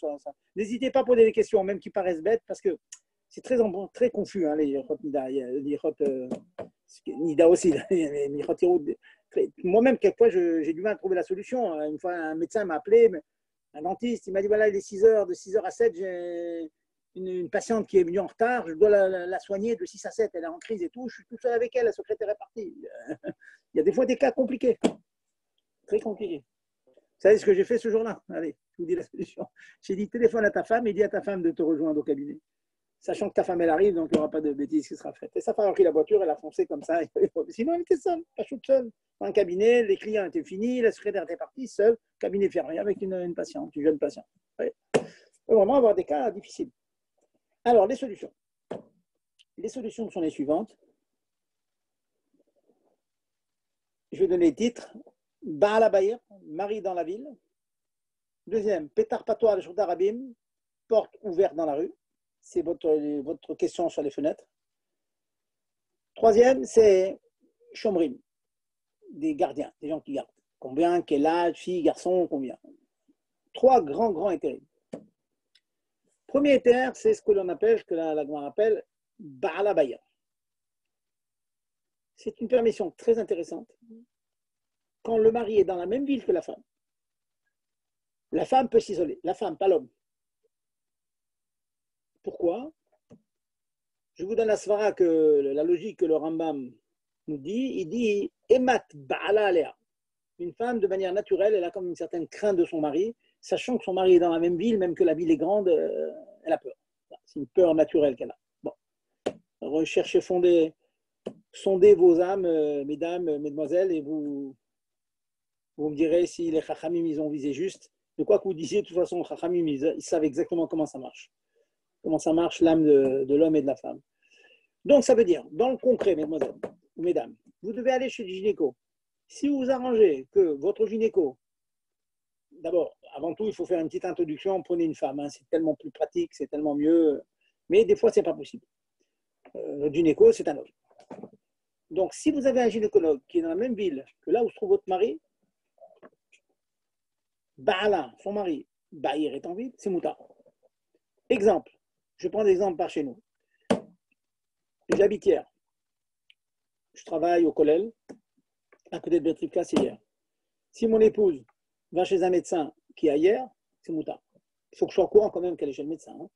N'hésitez pas à poser des questions, même qui paraissent bêtes, parce que c'est très confus, hein, les Yechot Nida. Les Yechot Nida aussi. Moi-même, quelquefois, j'ai du mal à trouver la solution. Une fois, un médecin m'a appelé, un dentiste, il m'a dit voilà, il est 6h, de 6h à 7, j'ai une patiente qui est venue en retard, je dois la soigner de 6 à 7, elle est en crise et tout, je suis tout seul avec elle, la secrétaire est partie. Il y a des fois des cas compliqués, très compliqués. Vous savez ce que j'ai fait ce jour-là? Allez, je vous dis la solution. J'ai dit téléphone à ta femme et dis à ta femme de te rejoindre au cabinet. sachant que ta femme, elle arrive, donc il n'y aura pas de bêtises qui sera faite. Et sa femme a pris la voiture, elle a foncé comme ça. Sinon, elle était seule, pas toute seule. Dans un cabinet, les clients étaient finis, la secrétaire était partie, seule, cabinet fermé avec une patiente, une jeune patiente. Ouais. On peut vraiment avoir des cas difficiles. Alors, les solutions. Les solutions sont les suivantes. Je vais donner les titres. Baal Abayir, mari dans la ville. Deuxième, Petar Patoar le Shurta Rabim, porte ouverte dans la rue. C'est votre question sur les fenêtres. Troisième, c'est Shomrim, des gardiens, des gens qui gardent. Combien, quel âge, fille, garçon, combien. Trois grands intérêts. Premier intérêt, c'est ce que l'on appelle, ce que la Gemara appelle Baal Abayir. C'est une permission très intéressante. Quand le mari est dans la même ville que la femme peut s'isoler. La femme, pas l'homme. Pourquoi? Je vous donne la svara, la logique que le Rambam nous dit. Il dit Emat Ba'ala Alea. Une femme, de manière naturelle, elle a comme une certaine crainte de son mari, sachant que son mari est dans la même ville, même que la ville est grande, elle a peur. C'est une peur naturelle qu'elle a. Bon. Recherchez, sondez vos âmes, mesdames, mesdemoiselles, et vous me direz si les Chachamim, ils ont visé juste. De quoi que vous disiez, de toute façon, les Chachamim, ils savent exactement comment ça marche. Comment ça marche l'âme de l'homme et de la femme. Donc, ça veut dire, dans le concret, mesdemoiselles ou mesdames, vous devez aller chez le gynéco. Si vous vous arrangez que votre gynéco, d'abord, avant tout, il faut faire une petite introduction, prenez une femme, hein, c'est tellement plus pratique, c'est tellement mieux, mais des fois, ce n'est pas possible. Votre gynéco, c'est un homme. Donc, si vous avez un gynécologue qui est dans la même ville que là où se trouve votre mari, Baala, son mari, Baïr est en ville, c'est Moutar. Exemple, je prends des exemples par chez nous. J'habite hier. Je travaille au Kollel, à côté de Bertrivka, c'est hier. Si mon épouse va chez un médecin qui est hier, c'est Moutar. Il faut que je sois au courant quand même qu'elle est chez le médecin. Hein.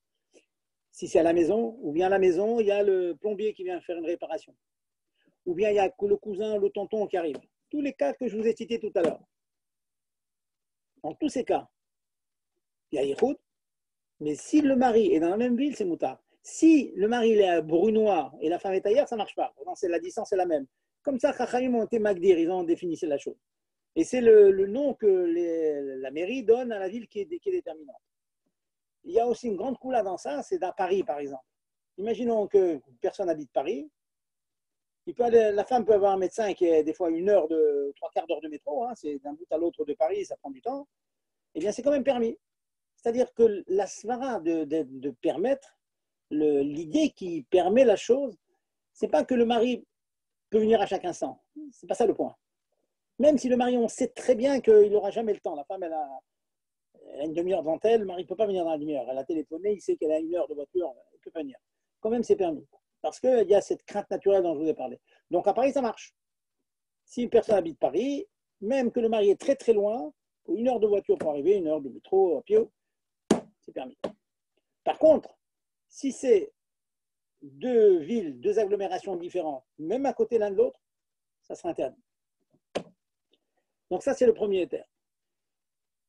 Si c'est à la maison, ou bien à la maison, il y a le plombier qui vient faire une réparation. Ou bien il y a le cousin, le tonton qui arrive. Tous les cas que je vous ai cités tout à l'heure. Dans tous ces cas, il y a Yichud, mais si le mari est dans la même ville, c'est Moutar. Si le mari est à Brunois et la femme est ailleurs, ça ne marche pas. La distance est la même. Comme ça, Chachamim ont été Magdir, ils ont défini la chose. Et c'est le nom que la mairie donne à la ville qui est déterminante. Il y a aussi une grande coula dans ça, c'est dans Paris par exemple. Imaginons que personne habite Paris. La femme peut avoir un médecin qui est des fois 3/4 d'heure de métro, hein, c'est d'un bout à l'autre de Paris, ça prend du temps. Eh bien, c'est quand même permis. C'est-à-dire que la svara de permettre, l'idée qui permet la chose, c'est pas que le mari peut venir à chaque instant. C'est pas ça le point. Même si le mari, on sait très bien qu'il n'aura jamais le temps. La femme, elle a une demi-heure devant elle, le mari ne peut pas venir dans la demi-heure. Elle a téléphoné, il sait qu'elle a 1 heure de voiture, elle ne peut pas venir. Quand même, c'est permis. Parce qu'il y a cette crainte naturelle dont je vous ai parlé. Donc à Paris, ça marche. Si une personne habite Paris, même que le mari est très très loin, 1 heure de voiture pour arriver, 1 heure de métro, à pied, c'est permis. Par contre, si c'est 2 villes, 2 agglomérations différentes, même à côté l'un de l'autre, ça sera interdit. Donc ça, c'est le premier terme.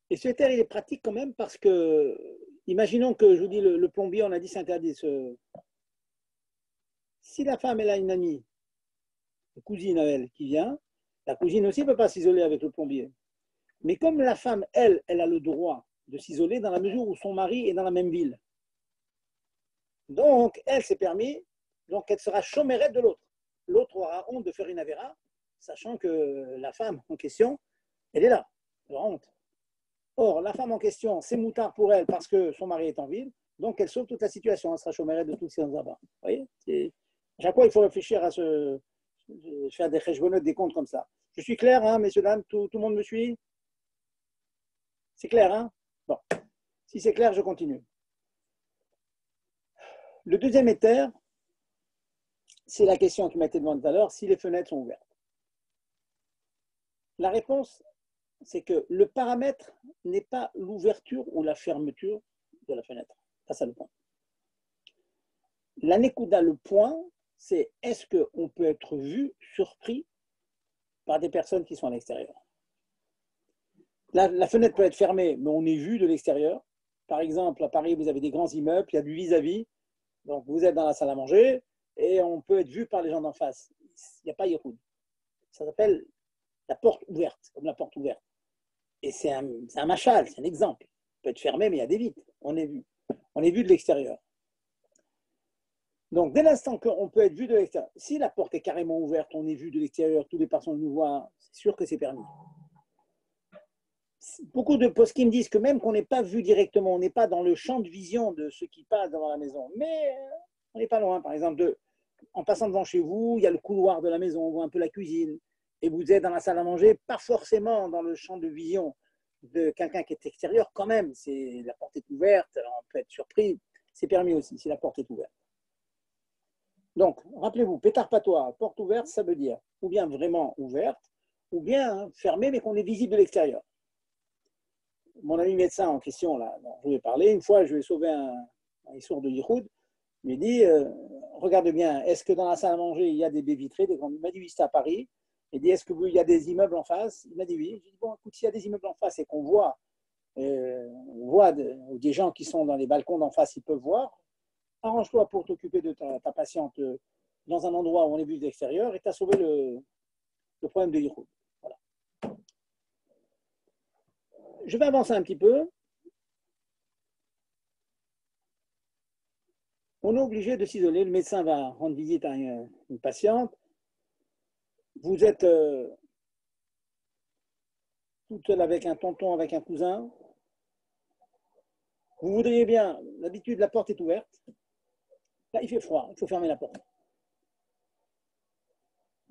Et ce terme, il est pratique quand même parce que, imaginons que, je vous dis, le plombier, on a dit c'est interdit. Si la femme, elle a une amie, une cousine à elle qui vient, la cousine aussi ne peut pas s'isoler avec le plombier. Mais comme la femme, elle a le droit de s'isoler dans la mesure où son mari est dans la même ville. Donc, elle s'est permis, donc elle sera chômerette de l'autre. L'autre aura honte de faire une avéra, sachant que la femme en question, elle est là, elle aura honte. Or, la femme en question, c'est moutard pour elle parce que son mari est en ville, donc elle sauve toute la situation, elle sera chômerette de toutes ces là-bas. Vous voyez, à chaque fois, il faut réfléchir à faire des cheshbonotes, des comptes comme ça. Je suis clair, hein, messieurs, dames, tout le monde me suit? C'est clair, hein? Bon, si c'est clair, je continue. Le deuxième éther, c'est la question qui m'a été demandée tout à l'heure, si les fenêtres sont ouvertes. La réponse, c'est que le paramètre n'est pas l'ouverture ou la fermeture de la fenêtre. C'est ça le point. La Nekuda, le point, c'est est-ce qu'on peut être vu, surpris par des personnes qui sont à l'extérieur. La fenêtre peut être fermée, mais on est vu de l'extérieur. Par exemple, à Paris, vous avez des grands immeubles, il y a du vis-à-vis. Donc, vous êtes dans la salle à manger et on peut être vu par les gens d'en face. Il n'y a pas Yichud. Ça s'appelle la porte ouverte, comme la porte ouverte. Et c'est un machal, c'est un exemple. Il peut être fermé, mais il y a des vitres. On est vu. On est vu de l'extérieur. Donc, dès l'instant qu'on peut être vu de l'extérieur, si la porte est carrément ouverte, on est vu de l'extérieur, tous les personnes nous voient, c'est sûr que c'est permis. Beaucoup de poskim disent que même qu'on n'est pas vu directement, on n'est pas dans le champ de vision de ce qui passe devant la maison, mais on n'est pas loin. Par exemple, en passant devant chez vous, il y a le couloir de la maison, on voit un peu la cuisine, et vous êtes dans la salle à manger, pas forcément dans le champ de vision de quelqu'un qui est extérieur, quand même, la porte est ouverte, on peut être surpris, c'est permis aussi si la porte est ouverte. Donc, rappelez-vous, pétard patois, porte ouverte, ça veut dire ou bien vraiment ouverte, ou bien fermée, mais qu'on est visible de l'extérieur. Mon ami médecin en question, là, dont je vais parler, une fois, je lui ai sauvé un sourd de Yichud, je lui ai dit, regarde bien, est-ce que dans la salle à manger, il y a des baies vitrées, il m'a dit, oui, c'est à Paris. Il dit, est-ce qu'il y a des immeubles en face? Il m'a dit, oui. J'ai dit, bon, écoute, s'il y a des immeubles en face et qu'on voit, des gens qui sont dans les balcons d'en face, ils peuvent voir, arrange-toi pour t'occuper de ta patiente dans un endroit où on est vu de l'extérieur et tu as sauvé le problème de Yichud. Voilà. Je vais avancer un petit peu. On est obligé de s'isoler. Le médecin va rendre visite à une patiente. Vous êtes toute seule avec un tonton, avec un cousin. Vous voudriez bien, d'habitude, la porte est ouverte. Là, il fait froid, il faut fermer la porte.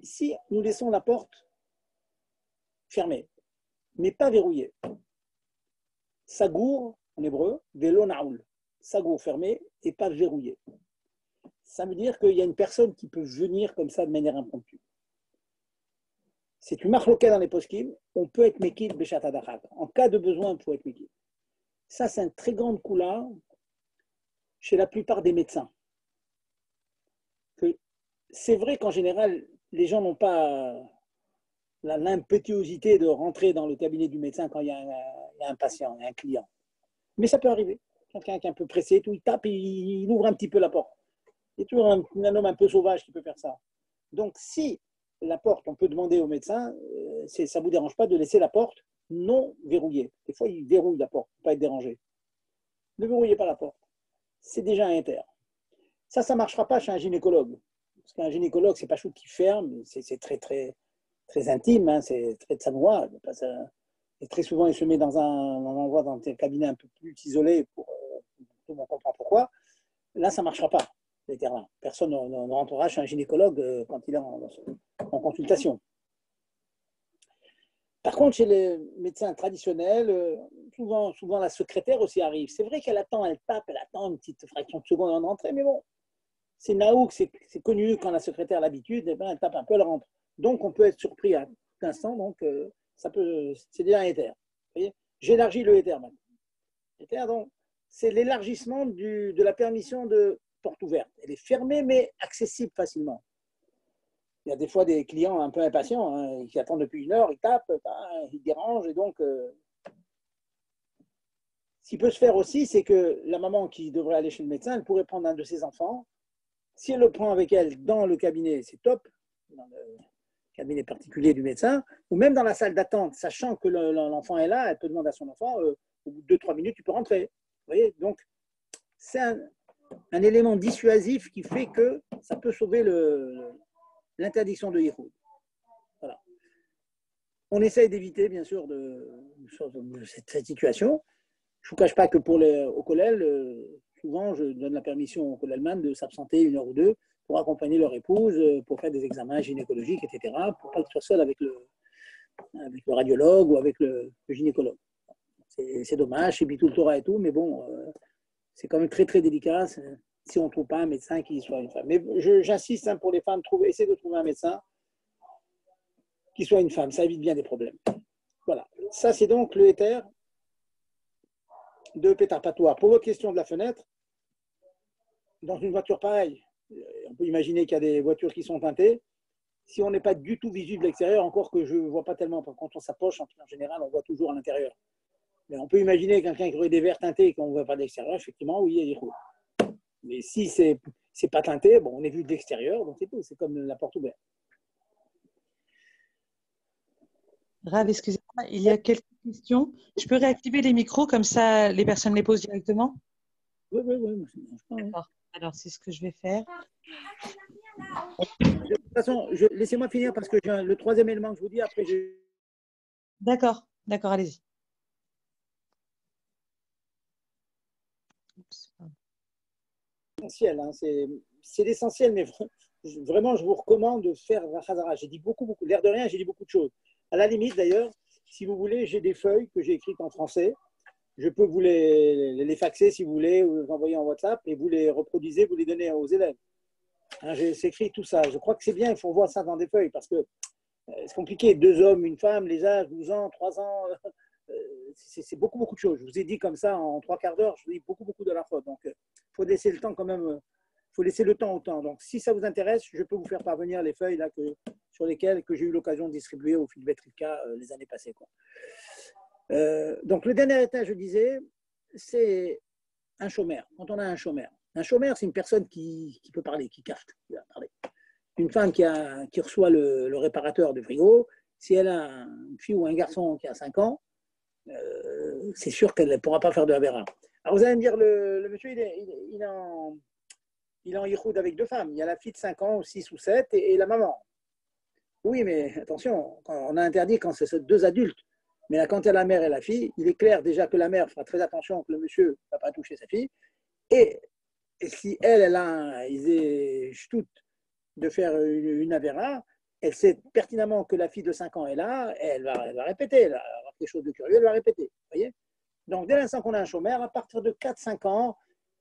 Si nous laissons la porte fermée, mais pas verrouillée, sagour, en hébreu, velo naoul, sagour fermé et pas verrouillé. Ça veut dire qu'il y a une personne qui peut venir comme ça de manière impromptue. C'est une marloquette dans les poskim, on peut être mekil beshat adachak. En cas de besoin, on peut être mekil. Ça, c'est un très grand coup-là chez la plupart des médecins. C'est vrai qu'en général, les gens n'ont pas l'impétuosité de rentrer dans le cabinet du médecin quand il y a un patient, il y a un client. Mais ça peut arriver. Quelqu'un qui est un peu pressé, tout, il tape et il ouvre un petit peu la porte. Il y a toujours un homme un peu sauvage qui peut faire ça. Donc, si la porte, on peut demander au médecin, ça ne vous dérange pas de laisser la porte non verrouillée. Des fois, il verrouille la porte pour ne pas être dérangé. Ne verrouillez pas la porte. C'est déjà un inter. Ça ne marchera pas chez un gynécologue. Parce qu'un gynécologue, ce n'est pas chose qui ferme, c'est très, très, très intime, hein, c'est très tsanoua. Et très souvent, il se met dans un endroit, dans un cabinet un peu plus isolé, tout le monde comprend pourquoi. Là, ça ne marchera pas, les terrains. Personne ne rentrera chez un gynécologue quand il est en consultation. Par contre, chez les médecins traditionnels, souvent la secrétaire aussi arrive. C'est vrai qu'elle attend, elle tape, elle attend une petite fraction de seconde avant d'entrer, mais bon, c'est naouk, c'est connu quand la secrétaire a l'habitude, eh ben, elle tape un peu, elle rentre. Donc, on peut être surpris à tout instant, donc c'est déjà un éther. J'élargis le éther maintenant. L'éther, donc, c'est l'élargissement de la permission de porte ouverte. Elle est fermée, mais accessible facilement. Il y a des fois des clients un peu impatients, hein, qui attendent depuis 1 heure, ils tapent, ils dérangent, et donc, ce qui peut se faire aussi, c'est que la maman qui devrait aller chez le médecin, elle pourrait prendre un de ses enfants. Si elle le prend avec elle dans le cabinet, c'est top, dans le cabinet particulier du médecin, ou même dans la salle d'attente, sachant que l'enfant est là, elle peut demander à son enfant, au bout de 2-3 minutes, tu peux rentrer. Vous voyez, donc, c'est un élément dissuasif qui fait que ça peut sauver l'interdiction de Yichud. Voilà. On essaye d'éviter, bien sûr, de cette situation. Je ne vous cache pas que au Kollel, souvent, je donne la permission au Kollelman de s'absenter 1 heure ou 2 pour accompagner leur épouse, pour faire des examens gynécologiques, etc., pour pas qu'ils soient seuls avec le radiologue ou avec le gynécologue. C'est dommage, c'est Bitul Torah et tout, mais bon, c'est quand même très, très délicat si on ne trouve pas un médecin qui soit une femme. Mais j'insiste, hein, pour les femmes, essayez de trouver un médecin qui soit une femme. Ça évite bien des problèmes. Voilà. Ça, c'est donc le éther de pétard patois. Pour votre question de la fenêtre, dans une voiture pareille, on peut imaginer qu'il y a des voitures qui sont teintées. Si on n'est pas du tout visible de l'extérieur, encore que je ne vois pas tellement, quand on s'approche, en général, on voit toujours à l'intérieur. Mais on peut imaginer quelqu'un qui aurait des verres teintés et qu'on ne voit pas de l'extérieur, effectivement, oui, il y a des roues. Mais si c'est pas teinté, bon, on est vu de l'extérieur, donc c'est tout, c'est comme la porte ouverte. Rav, excusez-moi, il y a quelques questions. Je peux réactiver les micros, comme ça les personnes les posent directement? Oui, oui, oui. D'accord. Alors, c'est ce que je vais faire. De toute façon, laissez-moi finir parce que j'ai le troisième élément que je vous dis, après j'ai. D'accord, d'accord, allez-y. Oups, pardon. Essentiel, hein, c'est l'essentiel, mais vraiment, je vous recommande de faire la Khazara. J'ai dit beaucoup, l'air de rien, j'ai dit beaucoup de choses. À la limite, d'ailleurs, si vous voulez, j'ai des feuilles que j'ai écrites en français. Je peux vous les faxer si vous voulez, ou les envoyer en WhatsApp, et vous les reproduisez, vous les donnez aux élèves. Hein, j'ai écrit tout ça. Je crois que c'est bien, il faut voir ça dans des feuilles, parce que c'est compliqué. 2 hommes, une femme, les âges, 12 ans, 3 ans, c'est beaucoup de choses. Je vous ai dit comme ça, en 3/4 d'heure, je vous ai dit beaucoup de la faute. Donc, il faut laisser le temps quand même. Il faut laisser le temps au temps. Donc, si ça vous intéresse, je peux vous faire parvenir les feuilles là, sur lesquelles j'ai eu l'occasion de distribuer au Philbert Rivka les années passées. Quoi. Donc, le dernier état, je disais, c'est un chômeur. Quand on a un chômeur, c'est une personne qui peut parler, qui cafte, qui va parler. Une femme qui reçoit le réparateur de frigo, si elle a une fille ou un garçon qui a 5 ans, c'est sûr qu'elle ne pourra pas faire de la vera. Alors vous allez me dire, le monsieur, il est en yichoud avec 2 femmes. Il y a la fille de 5 ans, ou 6 ou 7, et la maman. Oui, mais attention, on a interdit quand c'est 2 adultes. Mais là, quand il y a la mère et la fille, il est clair déjà que la mère fera très attention que le monsieur ne va pas toucher sa fille. Et si elle a idée ch'tout de faire une avéra, elle sait pertinemment que la fille de 5 ans est là, elle va répéter, elle va avoir quelque chose de curieux, elle va répéter. Voyez. Donc, dès l'instant qu'on a un chômeur, à partir de 4-5 ans,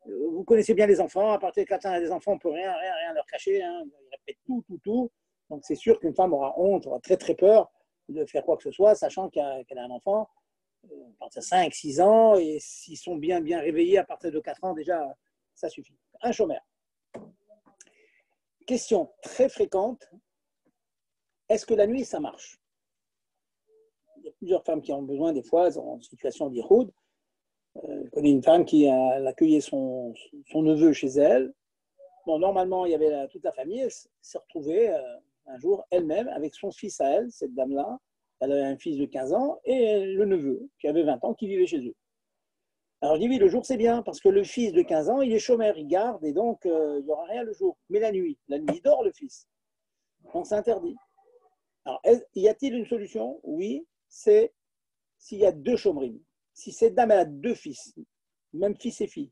vous connaissez bien les enfants, à partir de 4 ans, les enfants, on ne peut rien leur cacher, hein, ils répètent tout. Donc, c'est sûr qu'une femme aura honte, aura très peur de faire quoi que ce soit, sachant qu'elle a un enfant à partir de 5-6 ans, et s'ils sont bien réveillés à partir de 4 ans, déjà, ça suffit. Un chômeur. Question très fréquente, est-ce que la nuit, ça marche? Il y a plusieurs femmes qui ont besoin, des fois, elles sont en situation d'Ihoud. Je connais une femme qui a accueilli son neveu chez elle. Bon, normalement, il y avait toute la famille. Elle s'est retrouvée un jour elle-même avec son fils à elle, cette dame-là. Elle avait un fils de 15 ans et le neveu qui avait 20 ans qui vivait chez eux. Alors je dis oui, le jour c'est bien parce que le fils de 15 ans, il est chômeur, il garde et donc il n'y aura rien le jour. Mais la nuit, il dort le fils. Donc c'est interdit. Alors, y a-t-il une solution? Oui, c'est s'il y a 2 chômrim. Si cette dame elle a 2 fils, même fils et fille,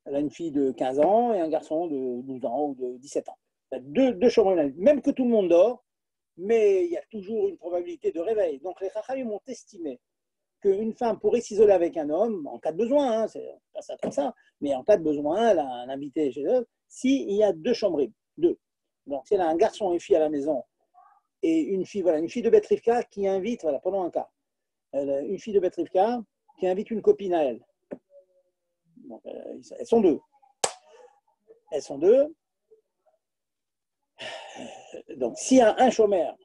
elle a une fille de 15 ans et un garçon de 12 ans ou de 17 ans. Il y a 2 chômrim, même que tout le monde dort, mais il y a toujours une probabilité de réveil. Donc les Chachamim ont estimé qu'une femme pourrait s'isoler avec un homme en cas de besoin, hein, c'est pas ça comme ça, mais en cas de besoin, elle a un invité chez elle, s'il y a 2 chômrim, 2. Donc si elle a un garçon et une fille à la maison, et une fille de Beth Rivka qui invite, prenons un cas, une fille de Beth Rivka qui invite une copine à elle. Donc, elles sont 2. Elles sont 2. Donc, s'il y a un chômeur,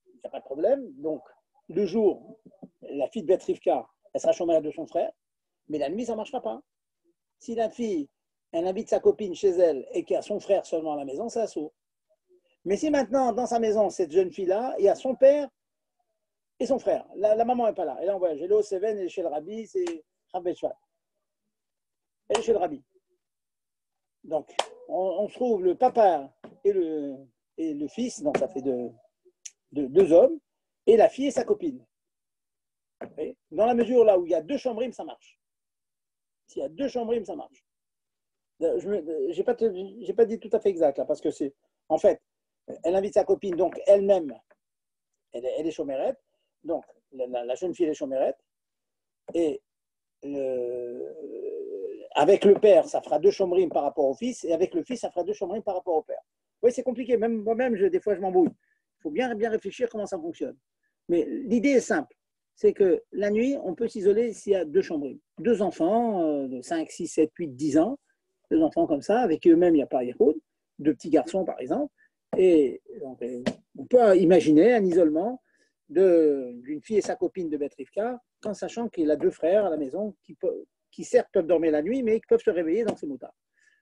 il n'y a pas de problème. Donc, le jour, la fille de Beth Rivka, elle sera chômeur de son frère, mais la nuit, ça ne marchera pas. Si la fille, elle invite sa copine chez elle et qu'il y a son frère seulement à la maison, c'est assaut. Mais si maintenant, dans sa maison, cette jeune fille-là, il y a son père et son frère, la maman n'est pas là. Elle est en voyage. Elle est au Seven, elle est chez le Rabbi, c'est Rabbi Shvat. Elle est chez le Rabbi. Donc, on se trouve le papa et le fils, donc ça fait 2 hommes, et la fille et sa copine. Et dans la mesure là où il y a 2 chambrim, ça marche. S'il y a 2 chambrim, ça marche. Je n'ai pas dit tout à fait exact, là, parce que c'est, en fait, elle invite sa copine, donc elle-même, elle est chômerette, donc la jeune fille est chômerette, et avec le père, ça fera 2 chômerim par rapport au fils, et avec le fils, ça fera 2 chômerim par rapport au père. Oui, c'est compliqué, même moi-même, des fois, je m'embrouille. Il faut bien réfléchir comment ça fonctionne. Mais l'idée est simple, c'est que la nuit, on peut s'isoler s'il y a 2 chômerim. 2 enfants de 5, 6, 7, 8, 10 ans, 2 enfants comme ça, avec eux-mêmes, il n'y a pas Yehoud, 2 petits garçons, par exemple, et donc, on peut imaginer un isolement d'une fille et sa copine de Beth Rivka, en sachant qu'il a 2 frères à la maison qui certes peuvent dormir la nuit, mais qui peuvent se réveiller dans ces moutards.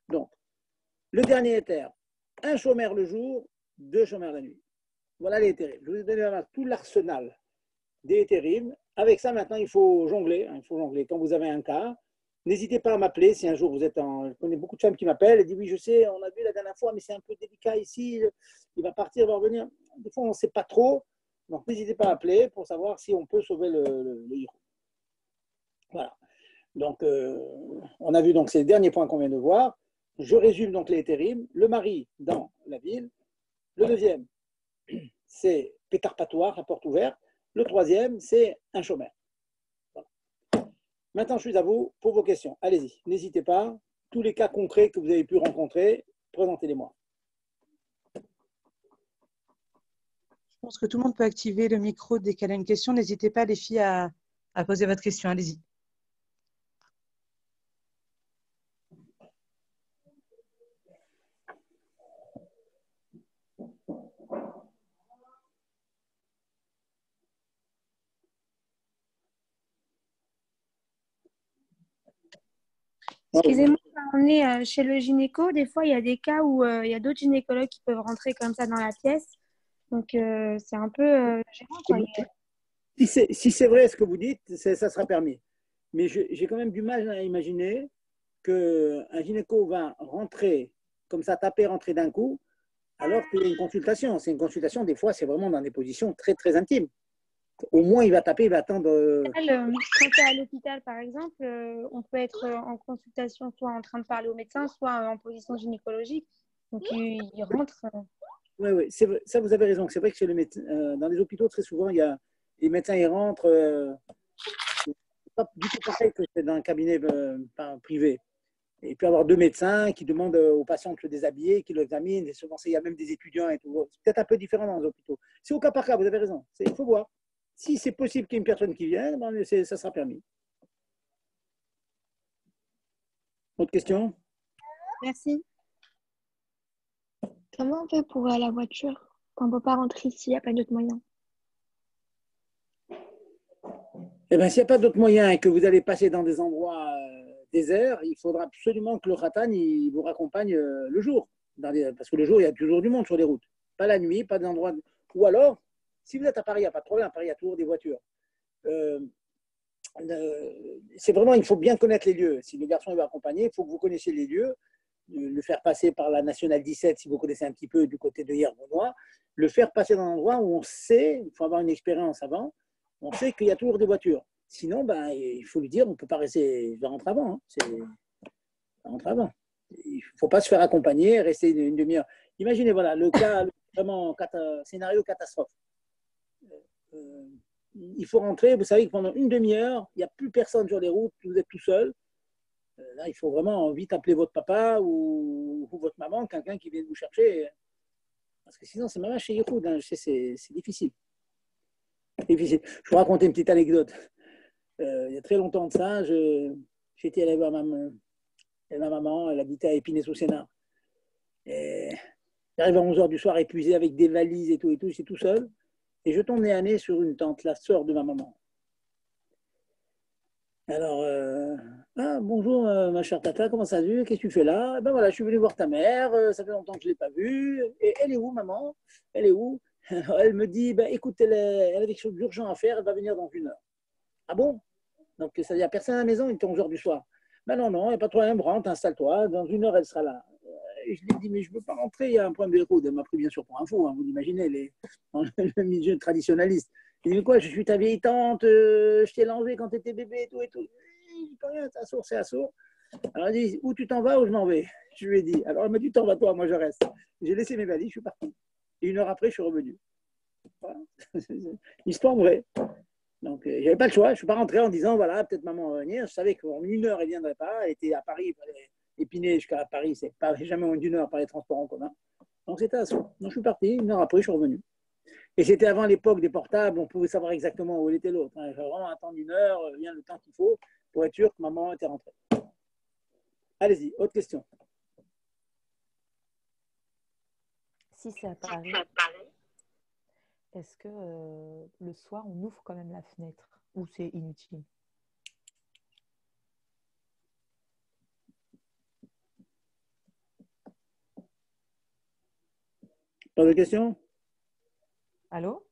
Donc, le dernier éther, un chômeur le jour, 2 chômeurs la nuit. Voilà les éthérimes. Je vous ai donné tout l'arsenal des éthérimes. Avec ça, maintenant, il faut jongler. Il faut jongler. Quand vous avez un cas, n'hésitez pas à m'appeler si un jour vous êtes en... Je connais beaucoup de femmes qui m'appellent et disent oui, je sais, on a vu la dernière fois, mais c'est un peu délicat ici. Il va partir, il va revenir. Des fois, on ne sait pas trop. Donc, n'hésitez pas à appeler pour savoir si on peut sauver le héros. Voilà. Donc, on a vu donc ces derniers points qu'on vient de voir. Je résume donc les éthérimes. Le mari dans la ville. Le deuxième, c'est pétarpatoire, à porte ouverte. Le troisième, c'est un chômeur. Voilà. Maintenant, je suis à vous pour vos questions. Allez-y, n'hésitez pas. Tous les cas concrets que vous avez pu rencontrer, présentez-les-moi. Je pense que tout le monde peut activer le micro dès qu'elle a une question. N'hésitez pas, les filles, à poser votre question. Allez-y. Excusez-moi, quand on est chez le gynéco, des fois, il y a des cas où il y a d'autres gynécologues qui peuvent rentrer comme ça dans la pièce. Donc, c'est un peu gênant, quoi. Si c'est vrai ce que vous dites, ça sera permis. Mais j'ai quand même du mal à imaginer qu'un gynéco va rentrer, comme ça, taper, rentrer d'un coup, alors qu'il y a une consultation. C'est une consultation, des fois, c'est vraiment dans des positions très, très intimes. Au moins, il va taper, il va attendre. Quand tu es à l'hôpital, par exemple, on peut être en consultation, soit en train de parler au médecin, soit en position gynécologique. Donc, il rentre. Oui, oui, ça, vous avez raison. C'est vrai que chez le médecin, dans les hôpitaux, très souvent, il y a les médecins, ils rentrent. C'est pas du tout pareil que c'est dans un cabinet privé. Et il peut y avoir 2 médecins qui demandent aux patients de se déshabiller, qui l'examinent. Et souvent, il y a même des étudiants et tout. C'est peut-être un peu différent dans les hôpitaux. C'est au cas par cas, vous avez raison. Il faut voir. Si c'est possible qu'il y ait une personne qui vienne, ça sera permis. Autre question? Merci. Comment on fait pour la voiture quand on ne peut pas rentrer ici, il n'y a pas d'autre moyen? Eh bien, s'il n'y a pas d'autre moyen et que vous allez passer dans des endroits déserts, il faudra absolument que le Khatan il vous raccompagne le jour. Parce que le jour, il y a toujours du monde sur les routes. Pas la nuit, pas d'endroit. Ou alors, si vous êtes à Paris, il n'y a pas de problème. À Paris, il y a toujours des voitures. C'est vraiment, il faut bien connaître les lieux. Si le garçon il va accompagner, il faut que vous connaissiez les lieux. Le faire passer par la Nationale 17, si vous connaissez un petit peu du côté de Yerbonois. Le faire passer dans un endroit où on sait, il faut avoir une expérience avant, on sait qu'il y a toujours des voitures. Sinon, ben, il faut lui dire, on ne peut pas rester, je vais rentrer avant. Rentre avant. Il ne faut pas se faire accompagner, rester une demi-heure. Imaginez, voilà, le cas, vraiment, scénario catastrophe. Il faut rentrer, vous savez que pendant une demi-heure, il n'y a plus personne sur les routes, vous êtes tout seul. Là, il faut vraiment vite appeler votre papa ou votre maman, quelqu'un qui vient vous chercher. Parce que sinon, c'est même chez Yehoud, hein, c'est difficile. Difficile. Je vous raconter une petite anecdote. Il y a très longtemps de ça, j'étais allé voir ma maman, elle habitait à Épinay-sous-Sénart. J'arrive à 11h du soir épuisé avec des valises et tout, j'étais tout seul. Et je tombe nez à nez sur une tante, la sœur de ma maman. Alors, bonjour ma chère tata, comment ça va? Qu'est-ce que tu fais là? Ben voilà, je suis venu voir ta mère, ça fait longtemps que je ne l'ai pas vue. Et elle est où, maman? Elle est où? Elle me dit, ben, écoute, elle a quelque chose d'urgent à faire, elle va venir dans 1 heure. Ah bon? Donc, ça veut dire personne à la maison, il était 11h du soir. Ben non, il n'y a pas de problème, rentre, installe-toi, dans 1 heure, elle sera là. Et je lui ai dit, mais je ne veux pas rentrer, il y a un problème de route. Elle m'a pris bien sûr pour un fou, hein, vous l'imaginez, dans le milieu traditionnaliste. Il dit, mais quoi, je suis ta vieille tante, je t'ai lancé quand tu étais bébé et tout et tout. Je dis, pas rien, c'est assourd. Alors elle dit, où tu t'en vas ou je m'en vais? Je lui ai dit, alors elle m'a dit, t'en vas toi, moi je reste. J'ai laissé mes valises, je suis parti. Et 1 heure après, je suis revenu. Voilà. Histoire vraie. Donc, je n'avais pas le choix. Je ne suis pas rentré en disant, voilà, peut-être maman va venir. Je savais qu'en 1 heure, elle ne viendrait pas. Elle était à Paris, il fallait Épinay jusqu'à Paris. C'est pas jamais moins d'1 heure par les transports en commun. Donc, c'était à ça. Donc, je suis parti. 1 heure après, je suis revenu. Et c'était avant l'époque des portables. On pouvait savoir exactement où était l'autre. Il fallait vraiment attendre 1 heure, bien le temps qu'il faut pour être sûr que maman était rentrée. Allez-y, autre question. Si c'est à Paris, est-ce que le soir, on ouvre quand même la fenêtre ou c'est inutile? Pas de questions? Allô?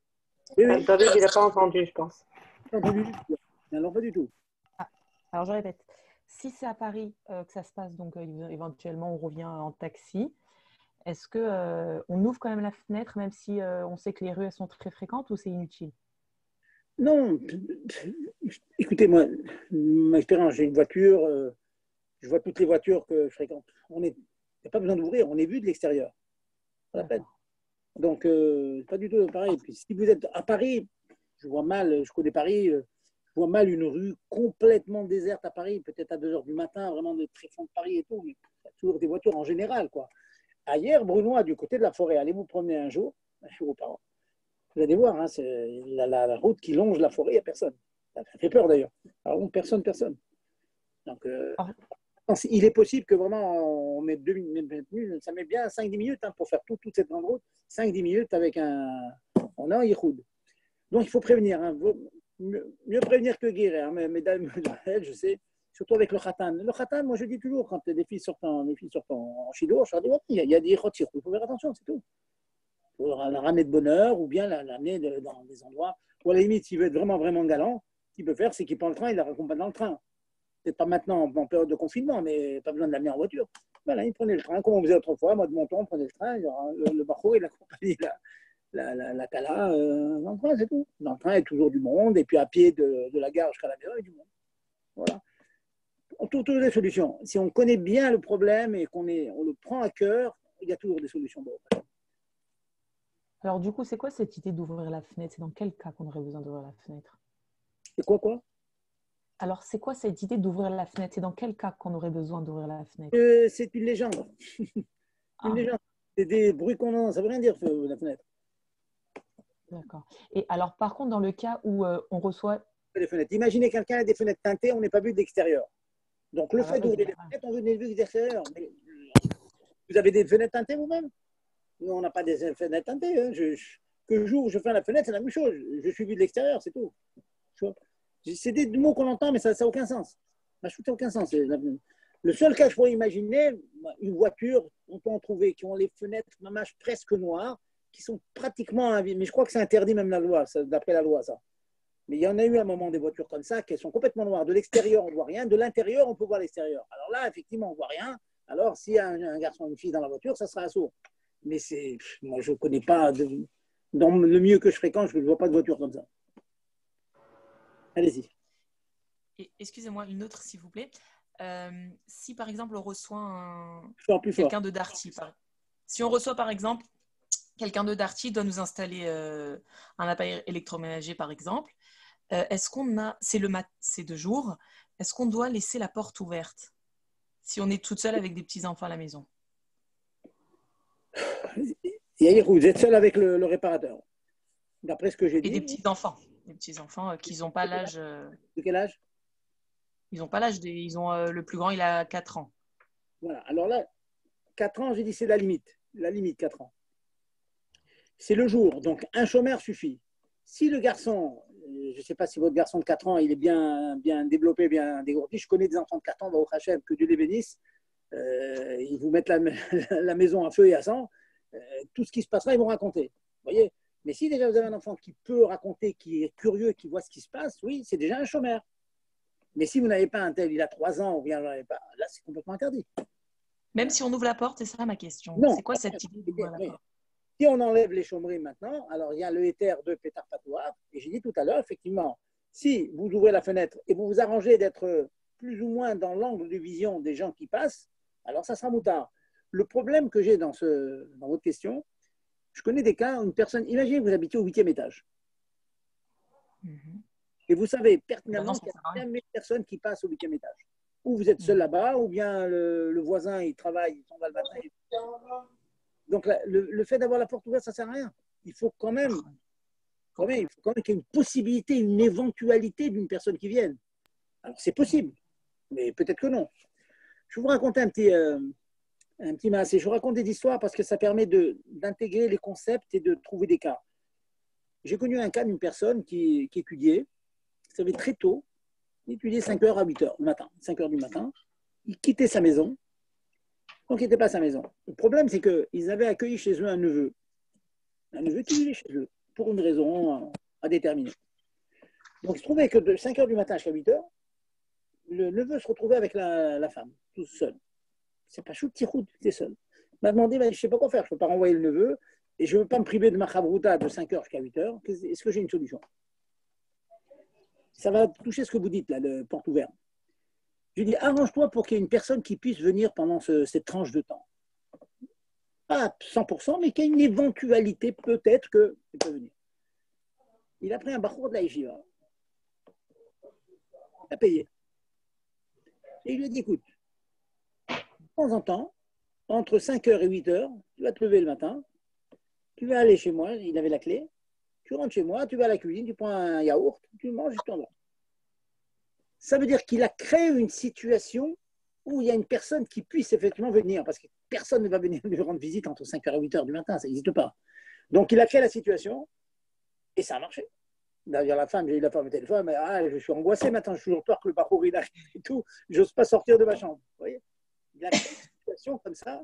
Oui, oui. David, il n'a pas entendu, je pense. Pas entendu du tout. Non, pas du tout. Alors, je répète. Si c'est à Paris que ça se passe, donc éventuellement, on revient en taxi, est-ce qu'on ouvre quand même la fenêtre, même si on sait que les rues elles sont très fréquentes, ou c'est inutile? Non, écoutez, moi, ma expérience, j'ai une voiture, je vois toutes les voitures que je fréquente. Il n'y a pas besoin d'ouvrir, on est vu de l'extérieur. Pas la peine. Donc, pas du tout pareil. Puis, si vous êtes à Paris, je vois mal, je connais Paris, je vois mal une rue complètement déserte à Paris, peut-être à 2 heures du matin, vraiment de tréfonds de Paris et tout, mais il y a toujours des voitures en général, quoi. Ailleurs, Brunois, du côté de la forêt, allez vous promener un jour, chez vos parents. Vous allez voir, hein, c'est la route qui longe la forêt, il n'y a personne. Ça fait peur d'ailleurs. Alors, personne. Donc, il est possible que vraiment, on mette 2 minutes, ça met bien 5-10 minutes hein, pour faire toute cette grande route, 5-10 minutes avec on a un yichoud. Donc, il faut prévenir. Hein, mieux prévenir que guérir, hein, mesdames, je sais, surtout avec le khatan. Le khatan, moi je dis toujours, quand des filles sortent en chidour, je leur dis, il y a des yichot, il faut faire attention, c'est tout. Il faut la ramener de bonne heure ou bien l'amener dans des endroits où, à la limite, s'il veut être vraiment, vraiment galant, ce qu'il peut faire, c'est qu'il prend le train, il la raccompagne dans le train. Peut-être pas maintenant en période de confinement, mais pas besoin de l'amener en voiture. Voilà, il prenait le train, comme on faisait autrefois, moi de mon temps, on prenait le train, il y aura le barreau, il accompagnait la Kala dans le train, c'est tout. Dans le train, il y a toujours du monde, et puis à pied de la gare jusqu'à la maison, il y a du monde. Voilà. On trouve toujours des solutions. Si on connaît bien le problème et qu'on le prend à cœur, il y a toujours des solutions. Alors, du coup, c'est quoi cette idée d'ouvrir la fenêtre? C'est dans quel cas qu'on aurait besoin d'ouvrir la fenêtre? C'est quoi? Alors, c'est quoi cette idée d'ouvrir la fenêtre? C'est dans quel cas qu'on aurait besoin d'ouvrir la fenêtre? C'est une légende. Une légende. C'est des bruits qu'on entend. Ça veut rien dire, la fenêtre. D'accord. Et alors, par contre, dans le cas où on reçoit… Les fenêtres. Imaginez quelqu'un a des fenêtres teintées, on n'est pas vu de l'extérieur. Donc, le fait d'ouvrir les fenêtres, on veut des vues de l'extérieur. Mais vous avez des fenêtres teintées vous-même? Nous, on n'a pas des fenêtres teintées. Hein. Que j'ouvre, je ferme la fenêtre, c'est la même chose. Je suis vu de l'extérieur, c'est tout. C'est des mots qu'on entend, mais ça n'a aucun sens. Ça n'a aucun sens. Le seul cas que je pourrais imaginer, une voiture, on peut en trouver, qui ont les fenêtres presque noires, qui sont pratiquement invisibles. Mais je crois que c'est interdit même la loi, d'après la loi, ça. Mais il y en a eu à un moment des voitures comme ça, qui sont complètement noires. De l'extérieur, on ne voit rien. De l'intérieur, on peut voir l'extérieur. Alors là, effectivement, on ne voit rien. Alors, s'il y a un garçon ou une fille dans la voiture, ça sera assaut. Mais moi, je ne connais pas. Dans le milieu que je fréquente, je ne vois pas de voiture comme ça. Allez-y. Excusez-moi, une autre, s'il vous plaît. Si, par exemple, on reçoit quelqu'un de Darty, si on reçoit, par exemple, quelqu'un de Darty doit nous installer un appareil électroménager, par exemple, est-ce qu'on a, c'est de jour, est-ce qu'on doit laisser la porte ouverte si on est toute seule avec des petits-enfants à la maison? Yair, vous êtes seul avec le réparateur, d'après ce que j'ai dit. Et des petits-enfants qui n'ont pas l'âge… De quel âge? Ils n'ont pas l'âge, le plus grand, il a 4 ans. Voilà, alors là, 4 ans, j'ai dit c'est la limite 4 ans. C'est le jour, donc un chômeur suffit. Si le garçon, je ne sais pas si votre garçon de 4 ans, il est bien développé, bien dégourdi, je connais des enfants de 4 ans, au Hachem, que Dieu les bénisse, ils vous mettent la maison à feu et à sang, tout ce qui se passera, ils vont raconter. Vous voyez? Mais si déjà vous avez un enfant qui peut raconter, qui est curieux, qui voit ce qui se passe, oui, c'est déjà un chômeur. Mais si vous n'avez pas un tel, il a 3 ans, ou bien vous n'avez pas, là, c'est complètement interdit. Même si on ouvre la porte, c'est ça ma question. C'est quoi cette idée d'ouvrir la porte? Si on enlève les chômeries maintenant, alors il y a le éther de Pétar Patouave, et j'ai dit tout à l'heure, effectivement, si vous ouvrez la fenêtre et vous vous arrangez d'être plus ou moins dans l'angle de vision des gens qui passent, alors ça sera moutard. Le problème que j'ai dans votre question, je connais des cas où une personne, imaginez que vous habitez au 8e étage. Et vous savez pertinemment qu'il y a jamais personne qui passe au 8e étage. Ou vous êtes seul là-bas, ou bien le voisin, il travaille, il tombe le matin. Donc, le fait d'avoir la porte ouverte, ça ne sert à rien. Il faut quand même qu'il y ait une possibilité, une éventualité d'une personne qui vienne. Alors, c'est possible, mais peut-être que non. Je vais vous raconter un petit massé. Je vous raconte des histoires parce que ça permet d'intégrer les concepts et de trouver des cas. J'ai connu un cas d'une personne qui étudiait, il savait très tôt, il étudiait 5h à 8h du matin, 5h du matin. Il quittait sa maison, donc il n'était pas à sa maison. Le problème, c'est qu'ils avaient accueilli chez eux un neveu. Un neveu qui vivait chez eux, pour une raison à déterminer. Donc, il se trouvait que de 5 heures du matin jusqu'à 8 heures, le neveu se retrouvait avec la femme, tout seul. C'est pas chou, petit route, tu es seul. Il m'a demandé, je ne sais pas quoi faire, je ne peux pas renvoyer le neveu et je ne veux pas me priver de ma chabrouta de 5 heures jusqu'à 8 heures. Est-ce que j'ai une solution? Ça va toucher ce que vous dites, là, le porte ouvert. Je lui dis, arrange-toi pour qu'il y ait une personne qui puisse venir pendant cette tranche de temps. Pas 100%, mais qu'il y ait une éventualité, peut-être, qu'il peut venir. Il a pris un bachour de la yeshiva. Il a payé. Et il lui a dit, écoute, de temps en temps, entre 5 heures et 8 heures, tu vas te lever le matin, tu vas aller chez moi, il avait la clé, tu rentres chez moi, tu vas à la cuisine, tu prends un yaourt, tu manges et tu t'en vas. Ça veut dire qu'il a créé une situation où il y a une personne qui puisse effectivement venir, parce que personne ne va venir lui rendre visite entre 5 heures et 8 heures du matin, ça n'existe pas. Donc il a créé la situation et ça a marché. D'ailleurs, la femme, j'ai eu la femme au téléphone, mais je suis angoissé maintenant, je suis toujours peur que le parcours il arrive et tout, j'ose pas sortir de ma chambre. Vous voyez, il a créé une situation comme ça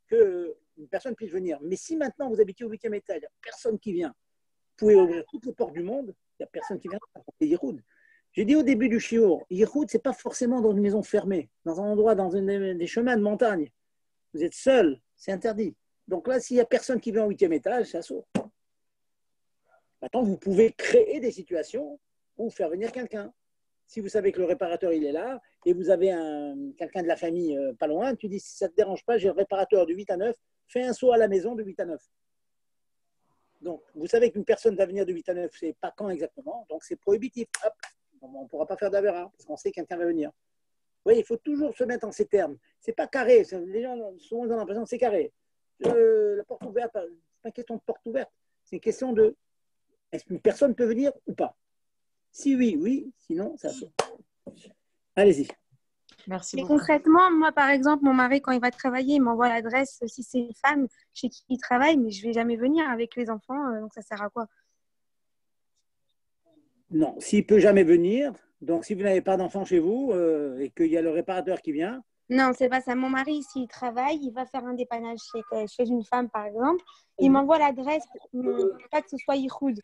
qu'une personne puisse venir. Mais si maintenant vous habitez au 8e étage, il n'y a personne qui vient, vous pouvez ouvrir toutes les portes du monde, il n'y a personne qui vient, c'est Yehoud. J'ai dit au début du shiur, Yehoud, ce n'est pas forcément dans une maison fermée, dans un endroit, dans des chemins de montagne. Vous êtes seul, c'est interdit. Donc là, s'il n'y a personne qui vient au 8e étage, ça saute. Maintenant, vous pouvez créer des situations où faire venir quelqu'un. Si vous savez que le réparateur, il est là, et vous avez quelqu'un de la famille pas loin, tu dis, si ça ne te dérange pas, j'ai le réparateur de 8 à 9, fais un saut à la maison de 8 à 9. Donc, vous savez qu'une personne va venir de 8 à 9, c'est pas quand exactement, donc c'est prohibitif. Hop, on ne pourra pas faire d'Avera, parce qu'on sait que quelqu'un va venir. Vous voyez, il faut toujours se mettre en ces termes. Ce n'est pas carré. Les gens, souvent, ils ont l'impression que c'est carré. La porte ouverte, ce n'est pas une question de porte ouverte. C'est une question de est-ce qu'une personne peut venir ou pas? Si oui, oui. Sinon, ça saute. Allez-y. Merci Mais beaucoup. concrètement, moi, par exemple, mon mari, quand il va travailler, il m'envoie l'adresse si c'est une femme chez qui il travaille, mais je ne vais jamais venir avec les enfants, donc ça sert à quoi? Non, s'il ne peut jamais venir, donc si vous n'avez pas d'enfant chez vous et qu'il y a le réparateur qui vient. Non, c'est pas ça. Mon mari, s'il travaille, il va faire un dépannage chez une femme, par exemple. Il m'envoie l'adresse, pas que ce soit Yehoud,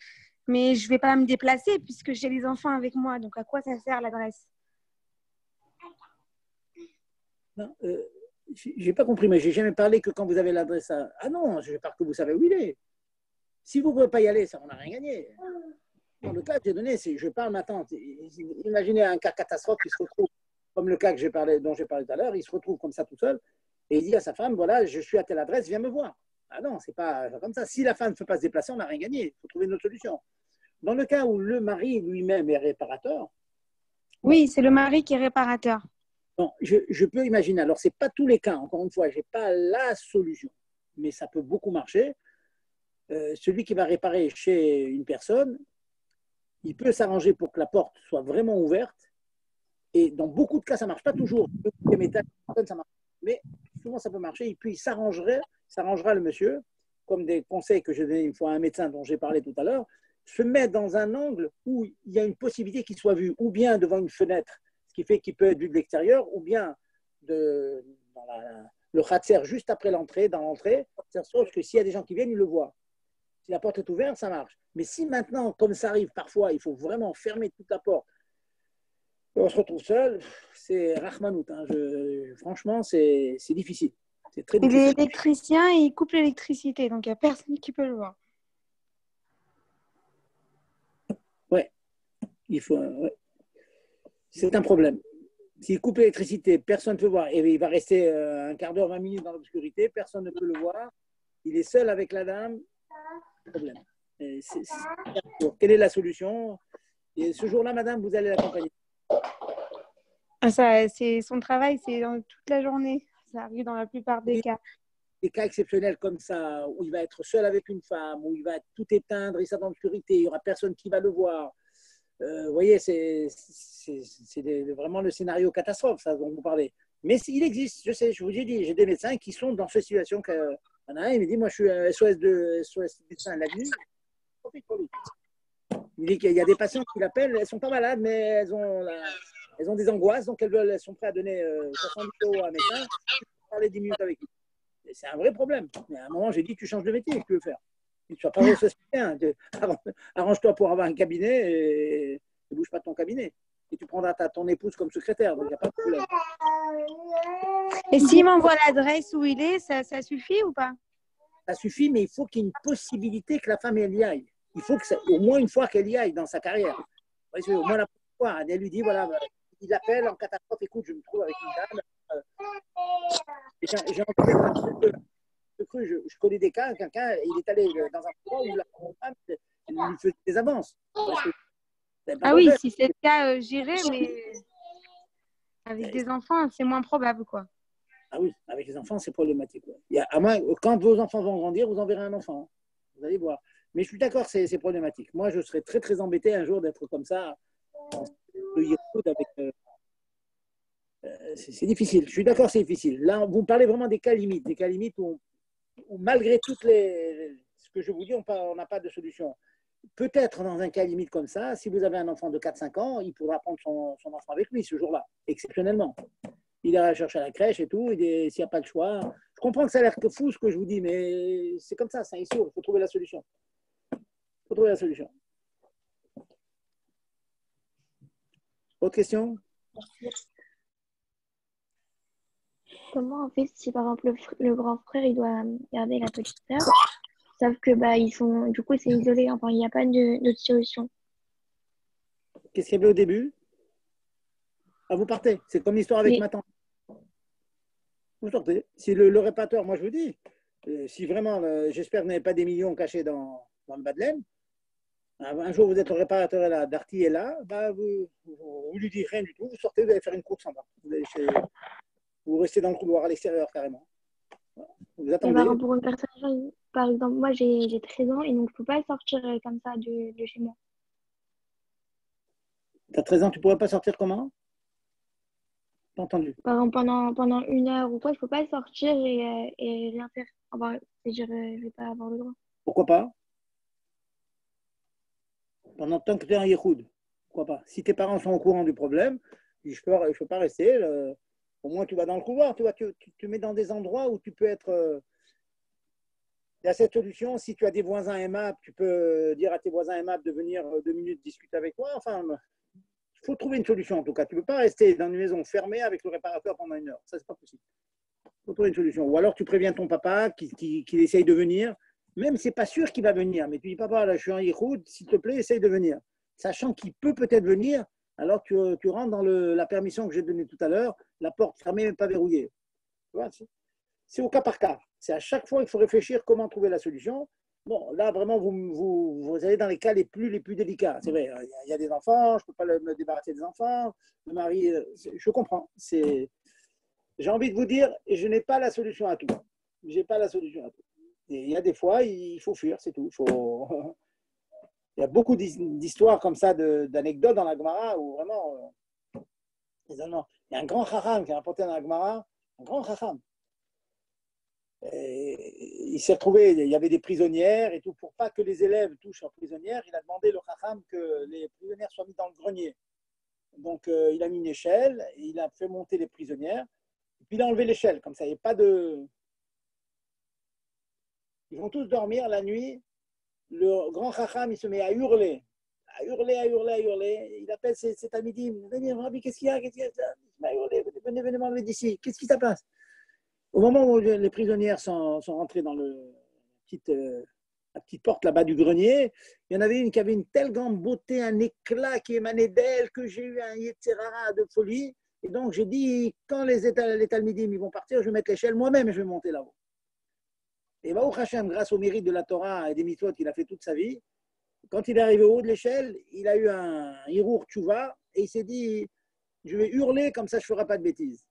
mais je ne vais pas me déplacer puisque j'ai les enfants avec moi. Donc, à quoi ça sert l'adresse? Non, je n'ai pas compris, mais je n'ai jamais parlé que quand vous avez l'adresse à… Ah non, je parle que vous savez où il est. Si vous ne pouvez pas y aller, ça, on n'a rien gagné. Dans le cas que j'ai donné, je parle maintenant. Imaginez un cas catastrophe qui se retrouve, comme le cas dont j'ai parlé tout à l'heure, il se retrouve comme ça tout seul et il dit à sa femme, voilà, je suis à telle adresse, viens me voir. Ah non, c'est pas comme ça. Si la femme ne peut pas se déplacer, on n'a rien gagné. Il faut trouver une autre solution. Dans le cas où le mari lui-même est réparateur. Oui, c'est le mari qui est réparateur. Bon, je peux imaginer. Alors, ce n'est pas tous les cas. Encore une fois, je n'ai pas la solution, mais ça peut beaucoup marcher. Celui qui va réparer chez une personne, il peut s'arranger pour que la porte soit vraiment ouverte. Et dans beaucoup de cas, ça ne marche pas toujours. Ça marche. Mais souvent, ça peut marcher. Et puis, il s'arrangera le monsieur, comme des conseils que j'ai donnés une fois à un médecin dont j'ai parlé tout à l'heure, se mettre dans un angle où il y a une possibilité qu'il soit vu, ou bien devant une fenêtre, ce qui fait qu'il peut être vu de l'extérieur, ou bien dans le khatser juste après l'entrée, dans l'entrée, sauf que s'il y a des gens qui viennent, ils le voient. Si la porte est ouverte, ça marche. Mais si maintenant, comme ça arrive parfois, il faut vraiment fermer toute la porte, on se retrouve seul, c'est Rahmanout. Hein. Franchement, c'est difficile. C'est très difficile. Il est électricien et il coupe l'électricité, donc il n'y a personne qui peut le voir. Ouais, ouais. C'est un problème. S'il coupe l'électricité, personne ne peut voir. Et il va rester un quart d'heure, 20 minutes dans l'obscurité, personne ne peut le voir. Il est seul avec la dame. Problème. Quelle est la solution? Et ce jour-là, madame, vous allez l'accompagner. Ça, c'est son travail, c'est dans toute la journée. Ça arrive dans la plupart des cas. Des cas exceptionnels comme ça, où il va être seul avec une femme, où il va tout éteindre, il sera dans l'obscurité, il n'y aura personne qui va le voir. Vous voyez, c'est vraiment le scénario catastrophe, ça dont vous parlez. Mais il existe, je sais, je vous ai dit, j'ai des médecins qui sont dans cette situation. Il y en a un, il me dit, moi je suis SOS médecin la nuit. Il dit qu'il y a des patients qui l'appellent, elles ne sont pas malades, mais elles ont des angoisses, donc elles sont prêtes à donner 70 € à un médecin pour parler 10 minutes avec lui. C'est un vrai problème. Mais à un moment, j'ai dit, tu changes de métier, que tu veux faire? Tu vas pas bien. Arrange-toi pour avoir un cabinet et ne bouge pas de ton cabinet. Et tu prendras ton épouse comme secrétaire, donc il n'y a pas de problème. Et s'il m'envoie l'adresse où il est, ça suffit ou pas? Ça suffit, mais il faut qu'il y ait une possibilité que la femme elle y aille. Il faut que au moins une fois qu'elle y aille dans sa carrière. Au moins la première fois, elle lui dit voilà, il appelle en catastrophe, écoute, je me trouve avec une dame. J'ai envie d'être je connais des cas, quelqu'un, il est allé dans un endroit où la femme lui faisait des avances. Ah oui, si c'est le cas, j'irai, mais avec des enfants, c'est moins probable, quoi. Ah oui, avec les enfants, c'est problématique. Ouais. À moins, quand vos enfants vont grandir, vous enverrez un enfant. Vous allez voir. Mais je suis d'accord, c'est problématique. Moi, je serais très, très embêté un jour d'être comme ça. C'est difficile. Je suis d'accord, c'est difficile. Là, vous me parlez vraiment des cas limites. Des cas limites où malgré ce que je vous dis, on n'a pas de solution. Peut-être dans un cas limite comme ça, si vous avez un enfant de 4-5 ans, il pourra prendre son enfant avec lui ce jour-là, exceptionnellement. Il ira chercher à la crèche et tout, s'il n'y a pas le choix. Je comprends que ça a l'air fou ce que je vous dis, mais c'est comme ça, c'est un sourd. Il faut trouver la solution. Autre question? Comment on fait si par exemple le grand frère il doit garder la petite sœur, sauf que ils sont du coup c'est isolé, enfin il n'y a pas d'autre solution. Qu'est-ce qu'il y avait au début? Ah, vous partez. C'est comme l'histoire avec ma tante. Vous sortez. Si le réparateur, moi je vous dis, si vraiment, j'espère que vous n'avez pas des millions cachés dans le bas de laine, un jour vous êtes le réparateur est là, Darty est là, vous lui dites rien du tout, vous sortez, vous allez faire une course en bas. Vous restez dans le couloir à l'extérieur carrément. Vous attendez. Pour une personne, par exemple, moi j'ai 13 ans et donc je ne peux pas sortir comme ça de chez moi. Tu as 13 ans, tu ne pourrais pas sortir comment? Pas entendu. Par exemple, pendant 1 heure ou quoi, je ne peux pas sortir et rien faire. Enfin, c'est-à-dire, je ne vais pas avoir le droit. Pourquoi pas? Pendant tant que tu es en Yehoud. Pourquoi pas? Si tes parents sont au courant du problème, je peux pas rester. Au moins, tu vas dans le couloir. Tu te mets dans des endroits où tu peux être. Il y a cette solution. Si tu as des voisins aimables, tu peux dire à tes voisins aimables de venir 2 minutes discuter avec toi. Enfin, il faut trouver une solution en tout cas. Tu ne peux pas rester dans une maison fermée avec le réparateur pendant 1 heure. Ça, c'est pas possible. Il faut trouver une solution. Ou alors, tu préviens ton papa qu'il essaye de venir. Même c'est pas sûr qu'il va venir. Mais tu dis, papa, là, je suis en Yehoud, s'il te plaît, essaye de venir. Sachant qu'il peut-être venir, alors tu rentres dans la permission que j'ai donnée tout à l'heure, la porte fermée mais pas verrouillée. Tu vois, c'est au cas par cas. C'est à chaque fois qu'il faut réfléchir comment trouver la solution. Bon, là, vraiment, vous allez dans les cas les plus délicats. C'est vrai, il y a des enfants, je ne peux pas me débarrasser des enfants. Le mari, je comprends. J'ai envie de vous dire, je n'ai pas la solution à tout. Je n'ai pas la solution à tout. Et il y a des fois, il faut fuir, c'est tout. Il y a beaucoup d'histoires comme ça, d'anecdotes dans la Gemara où vraiment, il y a un grand chacham qui est rapporté dans la Gemara, un grand chacham. Il s'est retrouvé, il y avait des prisonnières et tout, pour pas que les élèves touchent aux prisonnières, il a demandé au chacham que les prisonnières soient mises dans le grenier. Donc il a mis une échelle, et il a fait monter les prisonnières, et puis il a enlevé l'échelle, comme ça il n'y a pas de... Ils vont tous dormir la nuit. Le grand chacham, il se met à hurler. Il appelle ses tamidim. Venez, Rabbi, qu'est-ce qu'il y a? Il se met à hurler. Venez m'enlever d'ici. Qu'est-ce qui se passe? Au moment où les prisonnières sont rentrées dans la petite porte là-bas du grenier, il y en avait une qui avait une telle grande beauté, un éclat qui émanait d'elle, que j'ai eu un yetzerara de folie. Et donc, j'ai dit, quand les talmidim ils vont partir, je vais mettre l'échelle moi-même et je vais monter là-haut. Et Baruch Hashem, grâce au mérite de la Torah et des mitzvot qu'il a fait toute sa vie, quand il est arrivé au haut de l'échelle, il a eu un hirour tchouva et il s'est dit, je vais hurler comme ça je ne ferai pas de bêtises.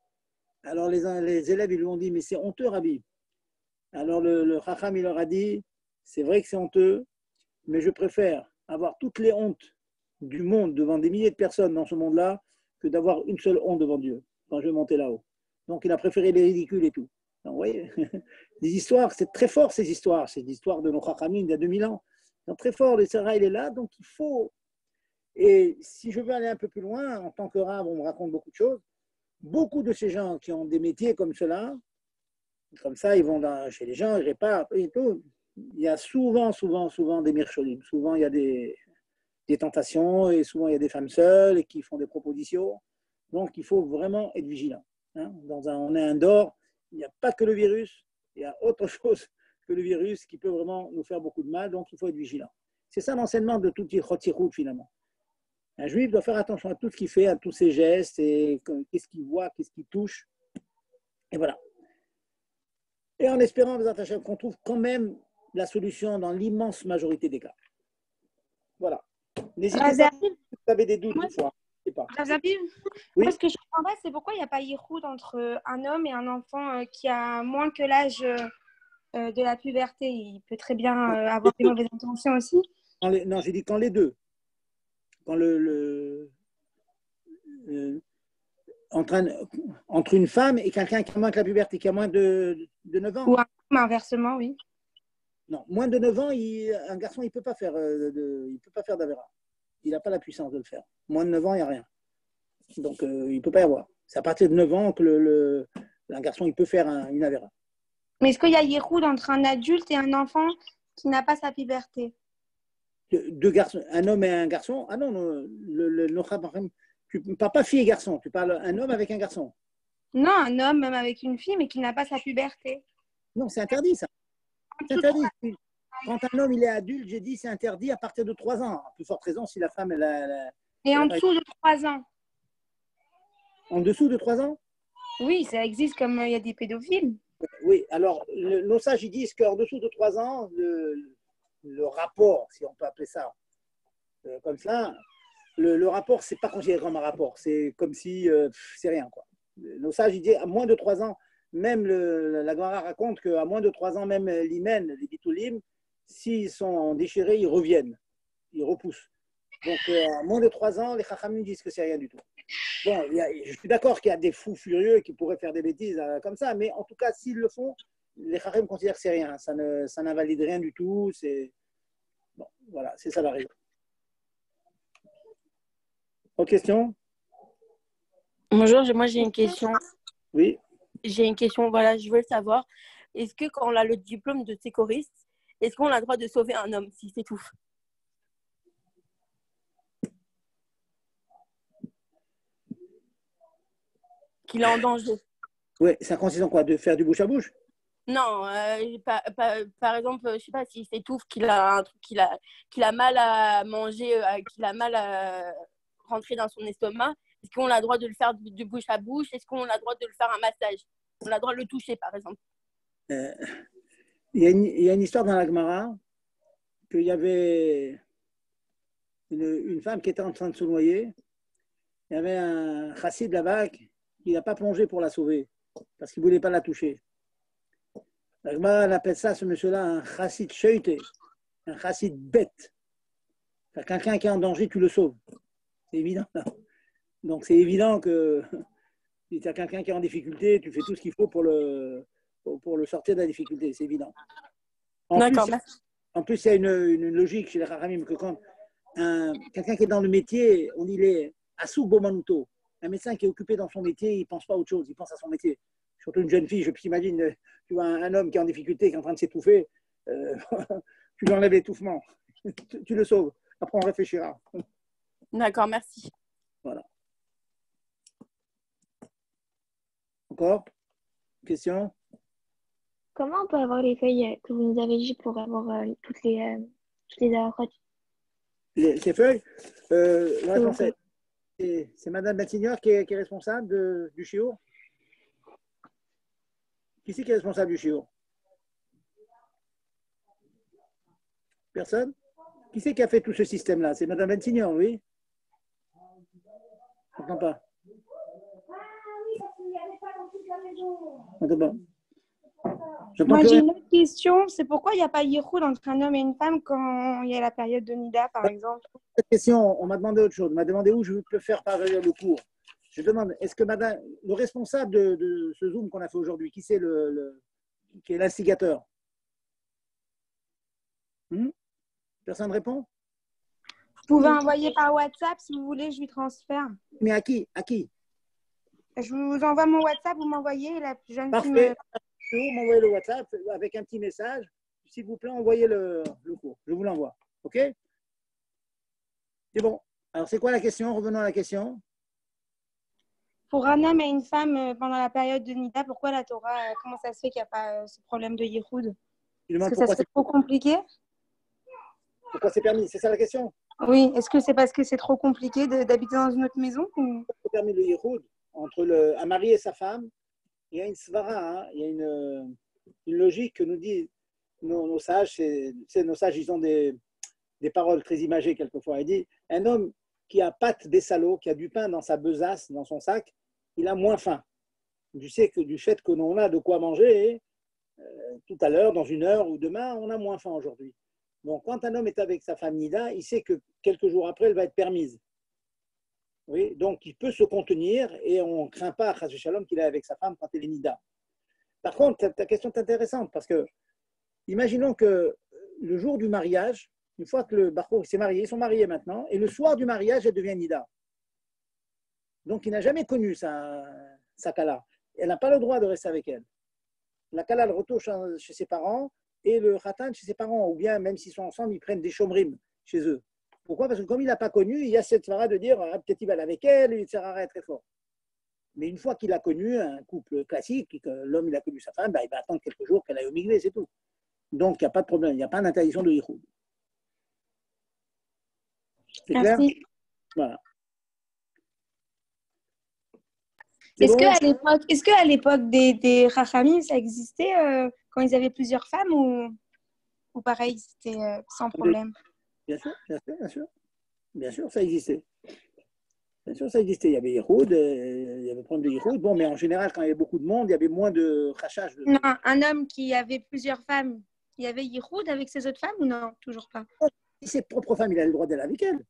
Alors les élèves ils lui ont dit, mais c'est honteux Rabbi. Alors le chacham il leur a dit, c'est vrai que c'est honteux, mais je préfère avoir toutes les hontes du monde devant des milliers de personnes dans ce monde-là que d'avoir une seule honte devant Dieu quand je vais monter là-haut. Donc il a préféré les ridicules et tout. Donc, vous voyez, des histoires, c'est très fort ces histoires. C'est l'histoire de nos chachamim il y a 2000 ans. C'est très fort, le Sarah, il est là, donc il faut. Et si je veux aller un peu plus loin, en tant que rab, on me raconte beaucoup de choses. Beaucoup de ces gens qui ont des métiers comme cela, comme ça, ils vont chez les gens, ils réparent et tout. il y a souvent des mircholim. Souvent, il y a des tentations et souvent, il y a des femmes seules qui font des propositions. Donc, il faut vraiment être vigilant. Hein. On est un dehors, il n'y a pas que le virus, il y a autre chose que le virus qui peut vraiment nous faire beaucoup de mal. Donc, il faut être vigilant. C'est ça l'enseignement de tout Chotzirut finalement. Un juif doit faire attention à tout ce qu'il fait, à tous ses gestes, et qu'est-ce qu'il voit, qu'est-ce qu'il touche. Et voilà. Et en espérant, qu'on trouve quand même la solution dans l'immense majorité des cas. Voilà. N'hésitez pas si vous avez des doutes. Moi, ce que je comprends pas, c'est pourquoi il n'y a pas Yichoud entre un homme et un enfant qui a moins que l'âge de la puberté. Il peut très bien avoir des mauvaises intentions aussi. Non, j'ai dit quand les deux. Quand entre une femme et quelqu'un qui a moins que la puberté, qui a moins de 9 ans. Ou un homme, inversement, oui. Non, moins de 9 ans, un garçon, il ne peut pas faire d'Avera. Il n'a pas la puissance de le faire. Moins de 9 ans, il n'y a rien. Donc, il ne peut pas y avoir. C'est à partir de 9 ans que un garçon, il peut faire une Avera. Mais est-ce qu'il y a Yichoud entre un adulte et un enfant qui n'a pas sa puberté? Deux garçons, un homme et un garçon. Ah non, tu ne parles pas fille et garçon, tu parles un homme avec un garçon. Non, un homme même avec une fille, mais qui n'a pas sa puberté. Non, c'est interdit ça. C'est interdit. Quand un homme il est adulte, j'ai dit c'est interdit à partir de 3 ans. À plus forte raison si la femme Et en dessous de 3 ans. En dessous de 3 ans? Oui, ça existe comme il y a des pédophiles. Oui, alors nos sages ils disent qu'en dessous de 3 ans, le rapport, si on peut appeler ça comme ça, le rapport, c'est pas considéré comme un rapport. C'est comme si c'est rien, quoi. Nos sages ils disent à moins de 3 ans, même la Gemara raconte qu'à moins de 3 ans, même l'hymen, les bitoulim, s'ils sont déchirés, ils reviennent, ils repoussent. Donc à moins de 3 ans, les chachamim disent que c'est rien du tout. Bon, je suis d'accord qu'il y a des fous furieux qui pourraient faire des bêtises comme ça, mais en tout cas, s'ils le font, les chachamim considèrent que c'est rien. Ça n'invalide rien du tout. Bon, voilà, c'est ça la raison. Autre question? Bonjour, moi j'ai une question. Oui. J'ai une question, voilà, je veux savoir, est-ce que quand on a le diplôme de sécuriste, est-ce qu'on a le droit de sauver un homme s'il s'étouffe? Qu'il est en danger? Oui, ça consiste en quoi? De faire du bouche à bouche? Non, par exemple, je ne sais pas s'il s'étouffe, qu'il a un truc, qu'il a mal à manger, qu'il a mal à rentrer dans son estomac. Est-ce qu'on a le droit de le faire de bouche à bouche? Est-ce qu'on a le droit de le faire un massage? On a le droit de le toucher, par exemple. Il y a une histoire dans la Gemara qu'il y avait une femme qui était en train de se noyer. Il y avait un chassid là-bas qui n'a pas plongé pour la sauver parce qu'il ne voulait pas la toucher. La Gemara appelle ça, ce monsieur-là, un chassid sheuté, un chassid bête. Quelqu'un qui est en danger, tu le sauves. C'est évident. Donc c'est évident que si tu as quelqu'un qui est en difficulté, tu fais tout ce qu'il faut pour le sortir de la difficulté, c'est évident. D'accord, merci. En plus, il y a une logique chez les Rahamim que quand quelqu'un qui est dans le métier, on dit les Asou Bomanuto. Un médecin qui est occupé dans son métier, il ne pense pas à autre chose, il pense à son métier. Surtout une jeune fille, je t'imagine, tu vois un homme qui est en difficulté, qui est en train de s'étouffer, tu lui enlèves l'étouffement, tu le sauves. Après, on réfléchira. D'accord, merci. Voilà. Encore? Question? Comment on peut avoir les feuilles que vous nous avez dit pour avoir toutes les arachotes? Ces feuilles, c'est Madame Batignor qui est responsable du chiot. Qui c'est qui est responsable du chiot? Personne? Qui c'est qui a fait tout ce système-là? C'est Madame Batignor, oui? Je n'entends pas. Moi, j'ai une autre question. C'est pourquoi il n'y a pas Yichoud entre un homme et une femme quand il y a la période de Nida, par exemple? Cette question, on m'a demandé autre chose. On m'a demandé où je peux faire parvenir le cours. Je demande, est-ce que madame, le responsable de ce Zoom qu'on a fait aujourd'hui, qui c'est qui est l'instigateur? Personne ne répond? Vous pouvez envoyer par WhatsApp si vous voulez, je lui transfère. Mais à qui? À qui? Je vous envoie mon WhatsApp, vous m'envoyez la jeune fille. Parfait. Vous m'envoyez le WhatsApp avec un petit message. s'il vous plaît, envoyez le cours. Je vous l'envoie. OK? C'est bon. Alors, c'est quoi la question? Revenons à la question. Pour un homme et une femme pendant la période de Nida, pourquoi la Torah, comment ça se fait qu'il n'y a pas ce problème de Yihoud? Est-ce que ça serait trop compliqué? Pourquoi c'est permis? C'est ça la question? Oui. Est-ce que c'est parce que c'est trop compliqué d'habiter dans une autre maison ou... C'est permis le Yihoud entre un mari et sa femme. Il y a une svara, hein, il y a une logique que nous disent nos sages. Nos sages, ils ont des paroles très imagées quelquefois. Il dit, un homme qui a pâte des salauds, qui a du pain dans sa besace, dans son sac, il a moins faim. Tu sais que du fait que l'on a de quoi manger, tout à l'heure, dans une heure ou demain, on a moins faim aujourd'hui. Donc, quand un homme est avec sa femme Nida, il sait que quelques jours après, elle va être permise. Oui, donc, il peut se contenir et on ne craint pas, Chas Shalom, qu'il est avec sa femme quand elle est Nida. Par contre, ta question est intéressante parce que, imaginons que le jour du mariage, une fois que le Bachour s'est marié, ils sont mariés maintenant, et le soir du mariage, elle devient Nida. Donc, il n'a jamais connu sa Kala. Elle n'a pas le droit de rester avec elle. La Kala, elle retourne chez ses parents et le Khatan chez ses parents. Ou bien, même s'ils sont ensemble, ils prennent des chomrim chez eux. Pourquoi? Parce que comme il n'a pas connu, il y a cette svara de dire ah, peut-être il va aller avec elle, il sera très fort. Mais une fois qu'il a connu un couple classique, que l'homme il a connu sa femme, il va attendre quelques jours qu'elle aille au migré, c'est tout. Donc, il n'y a pas de problème, il n'y a pas d'interdiction de yichoud. C'est clair? Voilà. Est-ce qu'à l'époque des Rachamim, ça existait quand ils avaient plusieurs femmes ou pareil, c'était sans problème? Bien sûr, ça existait. Bien sûr, ça existait. Il y avait Yihoud, il y avait problème de Yihoud. Bon, mais en général, quand il y avait beaucoup de monde, il y avait moins de rachage. Non, un homme qui avait plusieurs femmes, il y avait Yihoud avec ses autres femmes ou non? Toujours pas. Si ses propres femmes, il a le droit d'aller avec elles.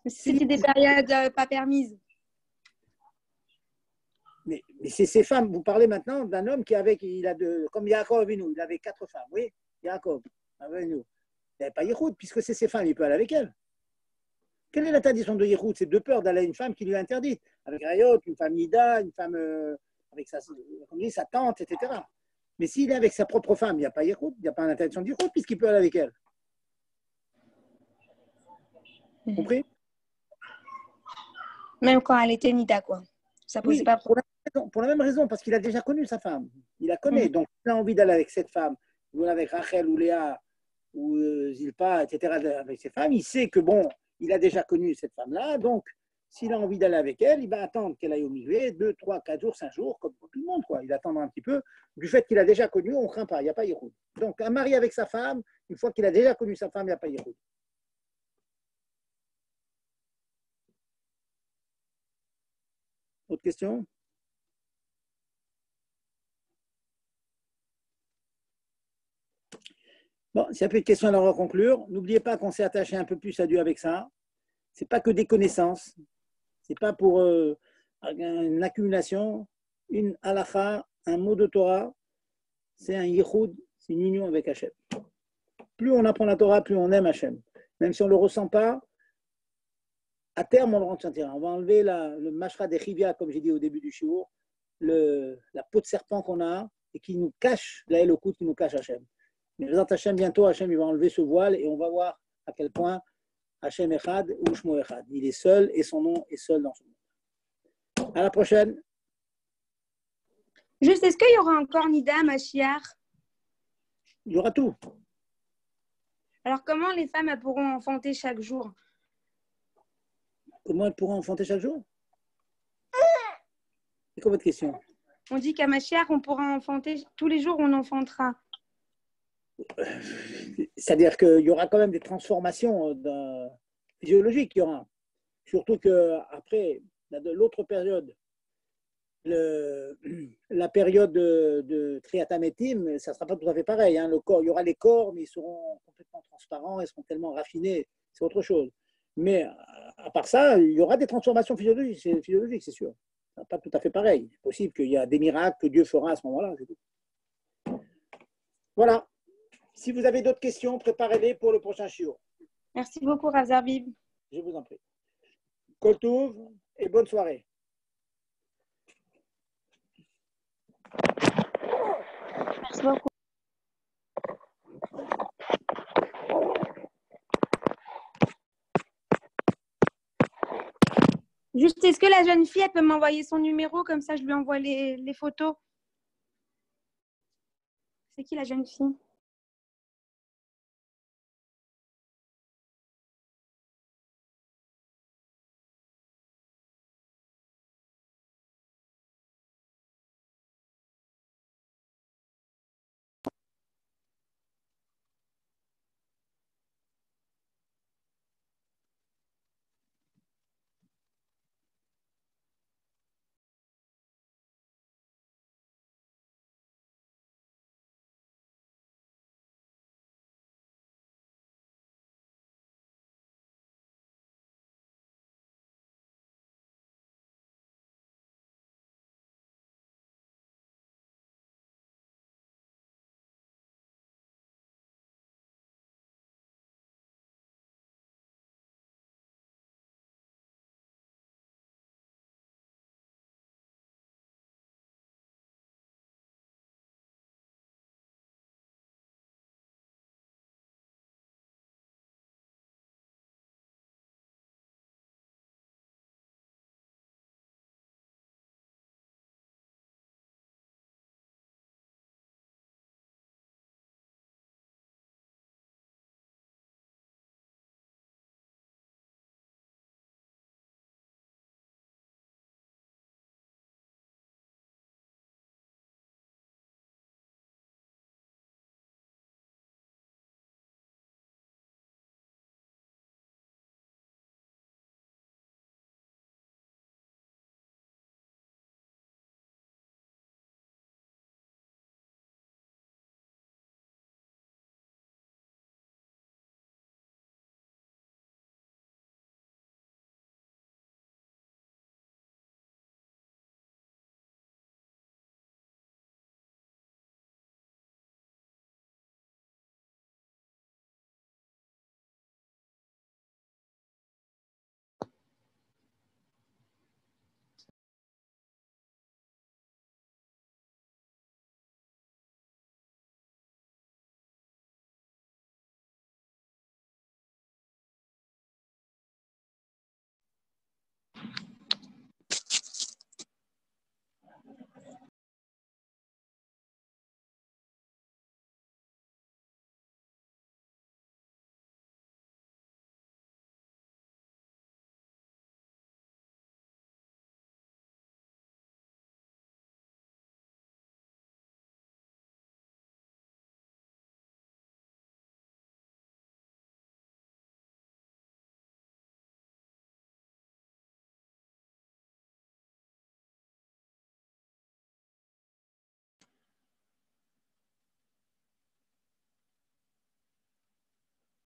C'était des périodes pas permises. Mais c'est ces femmes, vous parlez maintenant d'un homme qui avait, comme Yaakov Avinu, il avait 4 femmes, oui, Yaakov Avinu. Il n'avait pas Yihoud, puisque c'est ses femmes, il peut aller avec elles. Quelle est l'interdiction de Yihoud? C'est de peur d'aller à une femme qui lui est interdite. Avec Rayot, une femme Nida, une femme avec sa tante, etc. Mais s'il est avec sa propre femme, il n'y a pas Yihoud, il n'y a pas l'interdiction de Yihoud, puisqu'il peut aller avec elle. Compris? Même quand elle était Nida, quoi. Ça posait pas pour la même raison, parce qu'il a déjà connu sa femme. Il la connaît. Donc, s'il a envie d'aller avec cette femme, ou avec Rachel ou Léa, ou Zilpa, etc., avec ses femmes, il sait que, bon, il a déjà connu cette femme-là. Donc, s'il a envie d'aller avec elle, il va attendre qu'elle aille au milieu 2, 3, 4 jours, 5 jours, comme tout le monde, quoi. Il attendra un petit peu. Du fait qu'il a déjà connu, on ne craint pas. Il n'y a pas Yihoud. Donc, un mari avec sa femme, une fois qu'il a déjà connu sa femme, il n'y a pas Yihoud. Autre question? Bon, s'il n'y a plus de questions, alors on va conclure. N'oubliez pas qu'on s'est attaché un peu plus à Dieu avec ça. Ce n'est pas que des connaissances. Ce n'est pas pour une accumulation, une halakha, un mot de Torah. C'est un yichoud, c'est une union avec Hachem. Plus on apprend la Torah, plus on aime Hachem. Même si on ne le ressent pas, à terme, on le ressentira. On va enlever le mashra des chivia, comme j'ai dit au début du shiur, la peau de serpent qu'on a et qui nous cache, la Elokut qui nous cache Hachem. Mais présent Hachem, bientôt, Hachem il va enlever ce voile et on va voir à quel point Hachem Echad ou Shmo Echad. Il est seul et son nom est seul dans son monde. À la prochaine. Juste, est-ce qu'il y aura encore Nida, Mashiach? Il y aura tout. Alors, comment les femmes elles pourront enfanter chaque jour? Comment elles pourront enfanter chaque jour? C'est quoi votre question? On dit qu'à Mashiach, on pourra enfanter, tous les jours, on enfantera. C'est-à-dire qu'il y aura quand même des transformations physiologiques. Il y aura. Surtout qu'après, l'autre période, la période de Triatamétim, ça ne sera pas tout à fait pareil. Hein. Il y aura les corps, mais ils seront complètement transparents, ils seront tellement raffinés. C'est autre chose. Mais à part ça, il y aura des transformations physiologiques, c'est sûr. Ce ne sera pas tout à fait pareil. C'est possible qu'il y a des miracles que Dieu fera à ce moment-là. C'est tout. Voilà. Si vous avez d'autres questions, préparez-les pour le prochain shiur. Merci beaucoup, Rav Zarbib. Je vous en prie. Kol Tov et bonne soirée. Merci beaucoup. Juste, est-ce que la jeune fille, elle peut m'envoyer son numéro, comme ça je lui envoie les photos? C'est qui la jeune fille?